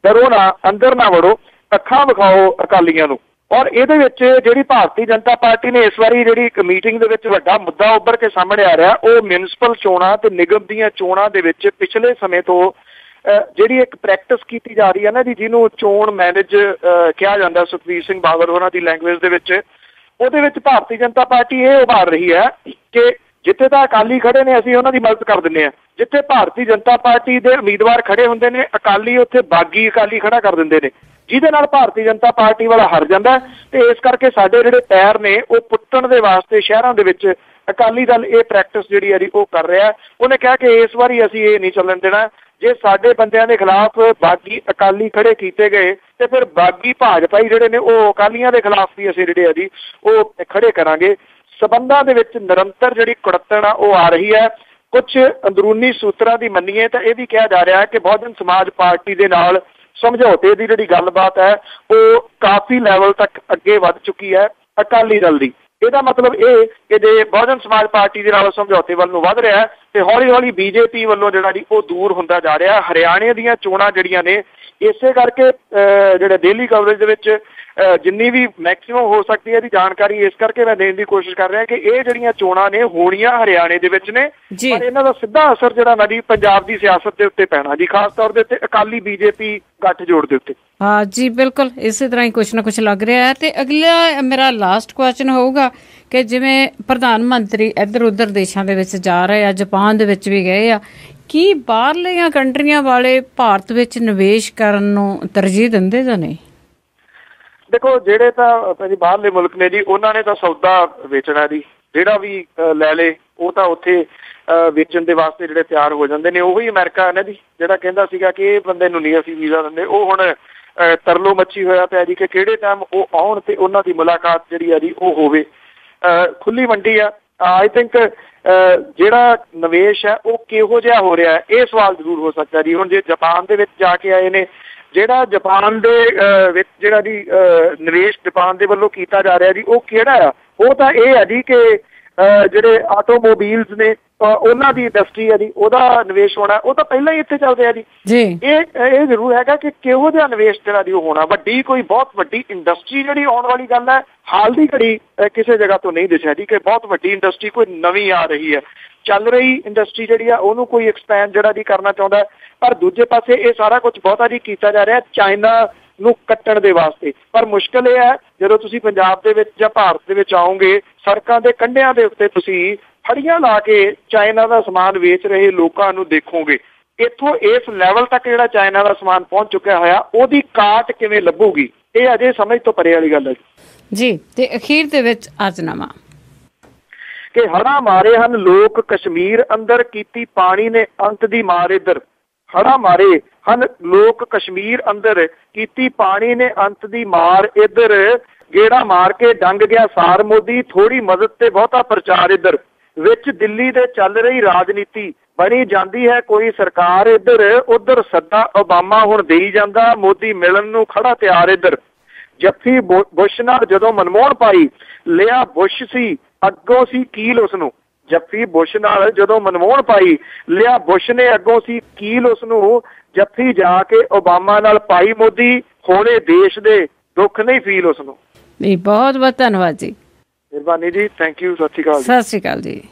Speaker 2: ਡਰੋ ਨਾ, ਅੰਦਰ ਨਾ ਵੜੋ, ਅੱਖਾਂ ਵਿਖਾਓ ਅਕਾਲੀਆਂ ਨੂੰ। ਔਰ ਇਹਦੇ ਵਿੱਚ ਜਿਹੜੀ ਭਾਰਤੀ ਜਨਤਾ ਪਾਰਟੀ ਨੇ ਇਸ ਵਾਰੀ ਜਿਹੜੀ ਇੱਕ ਮੀਟਿੰਗ ਦੇ ਵਿੱਚ ਵੱਡਾ ਮੁੱਦਾ ਉੱਭਰ ਕੇ ਸਾਹਮਣੇ ਆ ਰਿਹਾ ਉਹ ਮਿਊਨਿਸਪਲ ਚੋਣਾਂ ਤੇ ਨਿਗਮ ਦੀਆਂ ਚੋਣਾਂ ਦੇ ਵਿੱਚ ਪਿਛਲੇ ਸਮੇਂ ਤੋਂ ਜਿਹੜੀ ਇੱਕ ਪ੍ਰੈਕਟਿਸ ਕੀਤੀ ਜਾ ਰਹੀ ਹੈ ਨਾ ਜੀ, ਜਿਹਨੂੰ ਚੋਣ ਮੈਨੇਜ ਕਿਹਾ ਜਾਂਦਾ ਸੁਖਬੀਰ ਸਿੰਘ ਬਾਦਲ ਹੋਰਾਂ ਦੀ ਲੈਂਗੁਏਜ ਦੇ ਵਿੱਚ, ਉਹਦੇ ਵਿੱਚ ਭਾਰਤੀ ਜਨਤਾ ਪਾਰਟੀ ਇਹ ਉਭਾਰ ਰਹੀ ਹੈ ਕਿ ਜਿੱਥੇ ਤਾਂ ਅਕਾਲੀ ਖੜੇ ਨੇ ਅਸੀਂ ਉਹਨਾਂ ਦੀ ਮਦਦ ਕਰ ਦਿੰਦੇ ਹਾਂ, ਜਿੱਥੇ ਭਾਰਤੀ ਜਨਤਾ ਪਾਰਟੀ ਦੇ ਉਮੀਦਵਾਰ ਖੜੇ ਹੁੰਦੇ ਨੇ ਅਕਾਲੀ ਉੱਥੇ ਬਾਗੀ ਅਕਾਲੀ ਖੜਾ ਕਰ ਦਿੰਦੇ ਨੇ, ਜਿਹਦੇ ਨਾਲ ਭਾਰਤੀ ਜਨਤਾ ਪਾਰਟੀ ਵਾਲਾ ਹਾਰ ਜਾਂਦਾ। ਤੇ ਇਸ ਕਰਕੇ ਸਾਡੇ ਜਿਹੜੇ ਪੈਰ ਨੇ ਉਹ ਪੁੱਟਣ ਦੇ ਵਾਸਤੇ ਸ਼ਹਿਰਾਂ ਦੇ ਵਿੱਚ ਅਕਾਲੀ ਦਲ ਇਹ ਪ੍ਰੈਕਟਿਸ ਜਿਹੜੀ ਹੈ ਉਹ ਕਰ ਰਿਹਾ। ਉਹਨੇ ਕਿਹਾ ਕਿ ਇਸ ਵਾਰੀ ਅਸੀਂ ਇਹ ਨਹੀਂ ਚੱਲਣ ਦੇਣਾ, ਜੇ ਸਾਡੇ ਬੰਦਿਆਂ ਦੇ ਖਿਲਾਫ ਬਾਗੀ ਅਕਾਲੀ ਖੜੇ ਕੀਤੇ ਗਏ ਤੇ ਫਿਰ ਬਾਗੀ ਭਾਜਪਾਈ ਜਿਹੜੇ ਨੇ ਉਹ ਅਕਾਲੀਆਂ ਦੇ ਖਿਲਾਫ ਵੀ ਅਸੀਂ ਜਿਹੜੇ ਆ ਜੀ ਉਹ ਖੜੇ ਕਰਾਂਗੇ। ਸਬੰਧਾਂ ਦੇ ਵਿੱਚ ਨਿਰੰਤਰ ਜਿਹੜੀ ਕੁੜੱਤਣ ਆ ਉਹ ਆ ਰਹੀ ਹੈ। ਕੁਝ ਅੰਦਰੂਨੀ ਸੂਤਰਾਂ ਦੀ ਮੰਨੀਏ ਤਾਂ ਇਹ ਵੀ ਕਿਹਾ ਜਾ ਰਿਹਾ ਹੈ ਕਿ ਬਹੁਜਨ ਸਮਾਜ ਪਾਰਟੀ ਦੇ ਨਾਲ ਸਮਝੌਤੇ ਦੀ ਜਿਹੜੀ ਗੱਲਬਾਤ ਹੈ ਉਹ ਕਾਫੀ ਲੈਵਲ ਤੱਕ ਅੱਗੇ ਵੱਧ ਚੁੱਕੀ ਹੈ ਅਕਾਲੀ ਦਲ ਦੀ। ਇਹਦਾ ਮਤਲਬ ਇਹ ਕਿ ਜੇ ਬਹੁਜਨ ਸਮਾਜ ਪਾਰਟੀ ਦੇ ਨਾਲ ਸਮਝੌਤੇ ਵੱਲ ਨੂੰ ਵੱਧ ਰਿਹਾ ਤੇ ਹੌਲੀ ਹੌਲੀ ਬੀਜੇਪੀ ਵੱਲੋਂ ਜਿਹੜਾ ਜੀ ਉਹ ਦੂਰ ਹੁੰਦਾ ਜਾ ਰਿਹਾ। ਹਰਿਆਣੇ ਦੀਆਂ ਚੋਣਾਂ ਜਿਹੜੀਆਂ ਨੇ ਇਸੇ ਕਰਕੇ ਜਿਹੜੇ ਡੇਲੀ ਕਵਰੇਜ ਦੇ ਵਿੱਚ ਜਿੰਨੀ ਵੀ ਮੈਕਸਿਮਮ ਹੋ ਸਕਦੀ ਹੈ ਇਹਦੀ ਜਾਣਕਾਰੀ ਇਸ ਕਰਕੇ ਮੈਂ ਦੇਣ ਦੀ ਕੋਸ਼ਿਸ਼ ਕਰ ਰਿਹਾ ਕਿ ਇਹ ਜਿਹੜੀਆਂ ਚੋਣਾਂ ਨੇ ਹੋਣੀਆਂ ਹਰਿਆਣੇ ਦੇ ਵਿੱਚ ਨੇ, ਪਰ ਇਹਨਾਂ ਦਾ ਸਿੱਧਾ ਅਸਰ ਜਿਹੜਾ ਨਾ ਜੀ ਪੰਜਾਬ ਦੀ ਸਿਆਸਤ ਦੇ ਉੱਤੇ ਪੈਣਾ ਜੀ, ਖਾਸ ਤੌਰ ਦੇ ਉੱਤੇ ਅਕਾਲੀ ਬੀਜੇਪੀ ਗੱਠਜੋੜ ਦੇ ਉੱਤੇ।
Speaker 1: ਹਾਂ ਜੀ, ਬਿਲਕੁਲ ਇਸੇ ਤਰ੍ਹਾਂ ਹੀ ਕੁਛ ਨਾ ਕੁਛ ਲੱਗ ਰਿਹਾ ਹੈ। ਤੇ ਅਗਲਾ ਮੇਰਾ ਲਾਸਟ ਕੁਐਸਚਨ ਹੋਊਗਾ ਕਿ ਜਿਵੇਂ ਪ੍ਰਧਾਨ ਮੰਤਰੀ ਇੱਧਰ ਉੱਧਰ ਦੇਸ਼ਾਂ ਦੇ ਵਿੱਚ ਜਾ ਰਹੇ ਆ, ਜਾਪਾਨ ਦੇ ਵਿੱਚ ਵੀ ਗਏ ਆ, ਕੀ ਬਾਹਰਲੀਆਂ ਕੰਟਰੀਆਂ ਵਾਲੇ ਭਾਰਤ ਵਿੱਚ ਨਿਵੇਸ਼ ਕਰਨ ਨੂੰ ਤਰਜੀਹ ਦਿੰਦੇ ਜਾਂ ਨਹੀਂ?
Speaker 2: ਦੇਖੋ, ਜਿਹੜੇ ਤਾਂ ਜੀ ਬਾਹਰਲੇ ਮੁਲਕ ਨੇ ਜੀ ਉਹਨਾਂ ਨੇ ਤਾਂ ਸੌਦਾ ਵੇਚਣਾ ਜੀ, ਜਿਹੜਾ ਵੀ ਲੈ ਲੇ ਉਹ ਤਾਂ ਉੱਥੇ ਵੇਚਣ ਦੇ ਵਾਸਤੇ ਜਿਹੜੇ ਤਿਆਰ ਹੋ ਜਾਂਦੇ ਨੇ। ਉਹੀ ਅਮਰੀਕਾ ਨੇ ਜੀ ਜਿਹੜਾ ਕਹਿੰਦਾ ਸੀਗਾ ਕਿ ਇਹ ਬੰਦੇ ਨੂੰ ਨਹੀਂ ਅਸੀਂ ਵੀਜ਼ਾ ਦਿੰਦੇ, ਉਹ ਹੁਣ ਤਰਲੋ ਮੱਛੀ ਹੋਇਆ ਪਿਆ ਜੀ ਕਿ ਕਿਹੜੇ ਟਾਈਮ ਉਹ ਆਉਣ ਤੇ ਉਹਨਾਂ ਦੀ ਮੁਲਾਕਾਤ ਜਿਹੜੀ ਆ ਜੀ ਉਹ ਹੋਵੇ। ਖੁੱਲੀ ਮੰਡੀ ਆ। ਆਈ ਥਿੰਕ ਜਿਹੜਾ ਨਿਵੇਸ਼ ਹੈ ਉਹ ਕਿਹੋ ਜਿਹਾ ਹੋ ਰਿਹਾ ਇਹ ਸਵਾਲ ਜ਼ਰੂਰ ਹੋ ਸਕਦਾ ਜੀ। ਹੁਣ ਜੇ ਜਾਪਾਨ ਦੇ ਵਿੱਚ ਜਾ ਕੇ ਆਏ ਨੇ, ਜਿਹੜਾ ਜਾਪਾਨ ਦੇ ਵਿੱਚ ਜਿਹੜਾ ਜੀ ਨਿਵੇਸ਼ ਜਾਪਾਨ ਦੇ ਵੱਲੋਂ ਕੀਤਾ ਜਾ ਰਿਹਾ ਜੀ ਉਹ ਕਿਹੜਾ ਆ? ਉਹ ਤਾਂ ਇਹ ਹੈ ਜੀ ਕਿ ਜਿਹੜੇ ਆਟੋਮੋਬਾਈਲਸ ਨੇ ਉਹਨਾਂ ਦੀ ਇੰਡਸਟਰੀ ਹੈ ਜੀ ਉਹਦਾ ਨਿਵੇਸ਼ ਹੋਣਾ, ਉਹ ਤਾਂ ਪਹਿਲਾਂ ਹੀ ਇੱਥੇ ਚੱਲ ਰਿਹਾ ਜੀ। ਇਹ ਜ਼ਰੂਰ ਹੈਗਾ ਕਿ ਕਿਹੋ ਜਿਹਾ ਨਿਵੇਸ਼ ਜਿਹੜਾ ਜੀ ਉਹ ਹੋਣਾ। ਵੱਡੀ ਕੋਈ ਬਹੁਤ ਵੱਡੀ ਇੰਡਸਟਰੀ ਜਿਹੜੀ ਆਉਣ ਵਾਲੀ ਗੱਲ ਹੈ ਹਾਲ ਦੀ ਘੜੀ ਕਿਸੇ ਜਗ੍ਹਾ ਤੋਂ ਨਹੀਂ ਦਿਸਿਆ ਜੀ ਕਿ ਬਹੁਤ ਵੱਡੀ ਇੰਡਸਟਰੀ ਕੋਈ ਨਵੀਂ ਆ ਰਹੀ ਹੈ। ਚੱਲ ਰਹੀ ਇੰਡਸਟਰੀ ਜਿਹੜੀ ਆ ਉਹਨੂੰ ਕੋਈ ਐਕਸਪੈਂਡ ਜਿਹੜਾ ਜੀ ਕਰਨਾ ਚਾਹੁੰਦਾ, ਪਰ ਦੂਜੇ ਪਾਸੇ ਇਹ ਸਾਰਾ ਕੁਝ ਬਹੁਤਾ ਜੀ ਕੀਤਾ ਜਾ ਰਿਹਾ ਚਾਈਨਾ ਨੂੰ ਕੱਟਣ ਦੇ ਵਾਸਤੇ। ਪਰ ਮੁਸ਼ਕਿਲ ਇਹ ਹੈ ਜਦੋਂ ਤੁਸੀਂ ਪੰਜਾਬ ਦੇ ਵਿੱਚ ਜਾਂ ਭਾਰਤ ਦੇ ਵਿੱਚ ਆਓਗੇ, ਸੜਕਾਂ ਦੇ ਕੰਢਿਆਂ ਦੇ ਉੱਤੇ ਤੁਸੀਂ ਫੜੀਆਂ ਲਾ ਕੇ ਚਾਈਨਾ ਦਾ ਸਮਾਨ ਵੇਚ ਰਹੇ ਲੋਕਾਂ ਨੂੰ ਦੇਖੋਗੇ। ਇੱਥੋਂ ਇਸ ਲੈਵਲ ਤੱਕ ਜਿਹੜਾ ਚਾਈਨਾ ਦਾ ਸਮਾਨ ਪਹੁੰਚ ਚੁੱਕਿਆ ਹੋਇਆ ਉਹਦੀ ਕਾਟ ਕਿਵੇਂ ਲੱਭੂਗੀ, ਇਹ ਅਜੇ ਸਮਝ ਤੋਂ ਪਰੇ ਵਾਲੀ ਗੱਲ ਹੈ
Speaker 1: ਜੀ। ਤੇ ਅਖੀਰ ਦੇ ਵਿੱਚ ਅਜ਼ਨਾਮਾ
Speaker 2: ਕਿ ਹੜ੍ਹਾਂ ਮਾਰੇ ਹਨ ਲੋਕ ਕਸ਼ਮੀਰ ਅੰਦਰ, ਕੀਤੀ ਪਾਣੀ ਨੇ ਅੰਤ ਦੀ ਮਾਰ ਇੱਧਰ। ਹੜ੍ਹਾਂ ਮਾਰੇ ਹਨ ਲੋਕ ਕਸ਼ਮੀਰ ਅੰਦਰ, ਕੀਤੀ ਪਾਣੀ ਨੇ ਅੰਤ ਦੀ ਮਾਰ ਇੱਧਰ। ਗੇੜਾ ਮਾਰ ਕੇ ਡੰਗ ਗਿਆ ਸਾਰ ਮੋਦੀ, ਥੋੜੀ ਮਦਦ ਤੇ ਬਹੁਤਾ ਪ੍ਰਚਾਰ ਇੱਧਰ। ਵਿੱਚ ਦਿੱਲੀ ਦੇ ਚੱਲ ਰਹੀ ਰਾਜਨੀਤੀ, ਬਣੀ ਜਾਂਦੀ ਹੈ ਕੋਈ ਸਰਕਾਰ ਇੱਧਰ। ਉੱਧਰ ਸੱਦਾ ਓਬਾਮਾ ਹੁਣ ਦੇਈ ਜਾਂਦਾ, ਮੋਦੀ ਮਿਲਣ ਨੂੰ ਖੜਾ ਤਿਆਰ ਇੱਧਰ। ਜੱਫੀ ਬੁਸ਼ ਨਾਲ ਜਦੋਂ ਮਨਮੋਹਨ ਪਾਈ, ਲਿਆ ਬੁਸ਼ ਸੀ ਅੱਗੋਂ ਸੀ ਕੀਲ ਉਸਨੂੰ। ਜੱਫੀ ਬੁਸ਼ ਨਾਲ ਜਦੋਂ ਮਨਮੋਹਨ ਪਾਈ, ਲਿਆ ਬੁਸ਼ ਨੇ ਅੱਗੋਂ ਸੀ ਕੀਲ ਉਸਨੂੰ। ਜੱਫੀ ਜਾ ਕੇ ਓਬਾਮਾ ਨਾਲ ਪਾਈ ਮੋਦੀ, ਹੋਣੇ ਦੇਸ਼ ਦੇ ਦੁੱਖ ਨਹੀਂ ਫੀਲ ਉਸਨੂੰ।
Speaker 1: ਬਹੁਤ ਬਹੁਤ ਧੰਨਵਾਦ ਜੀ।
Speaker 2: ਮਿਹਰਬਾਨੀ ਜੀ, ਥੈਂਕ ਯੂ, ਸਤਿ ਸ਼੍ਰੀ ਅਕਾਲ।
Speaker 1: ਸਤਿ ਸ਼੍ਰੀ ਅਕਾਲ ਜੀ।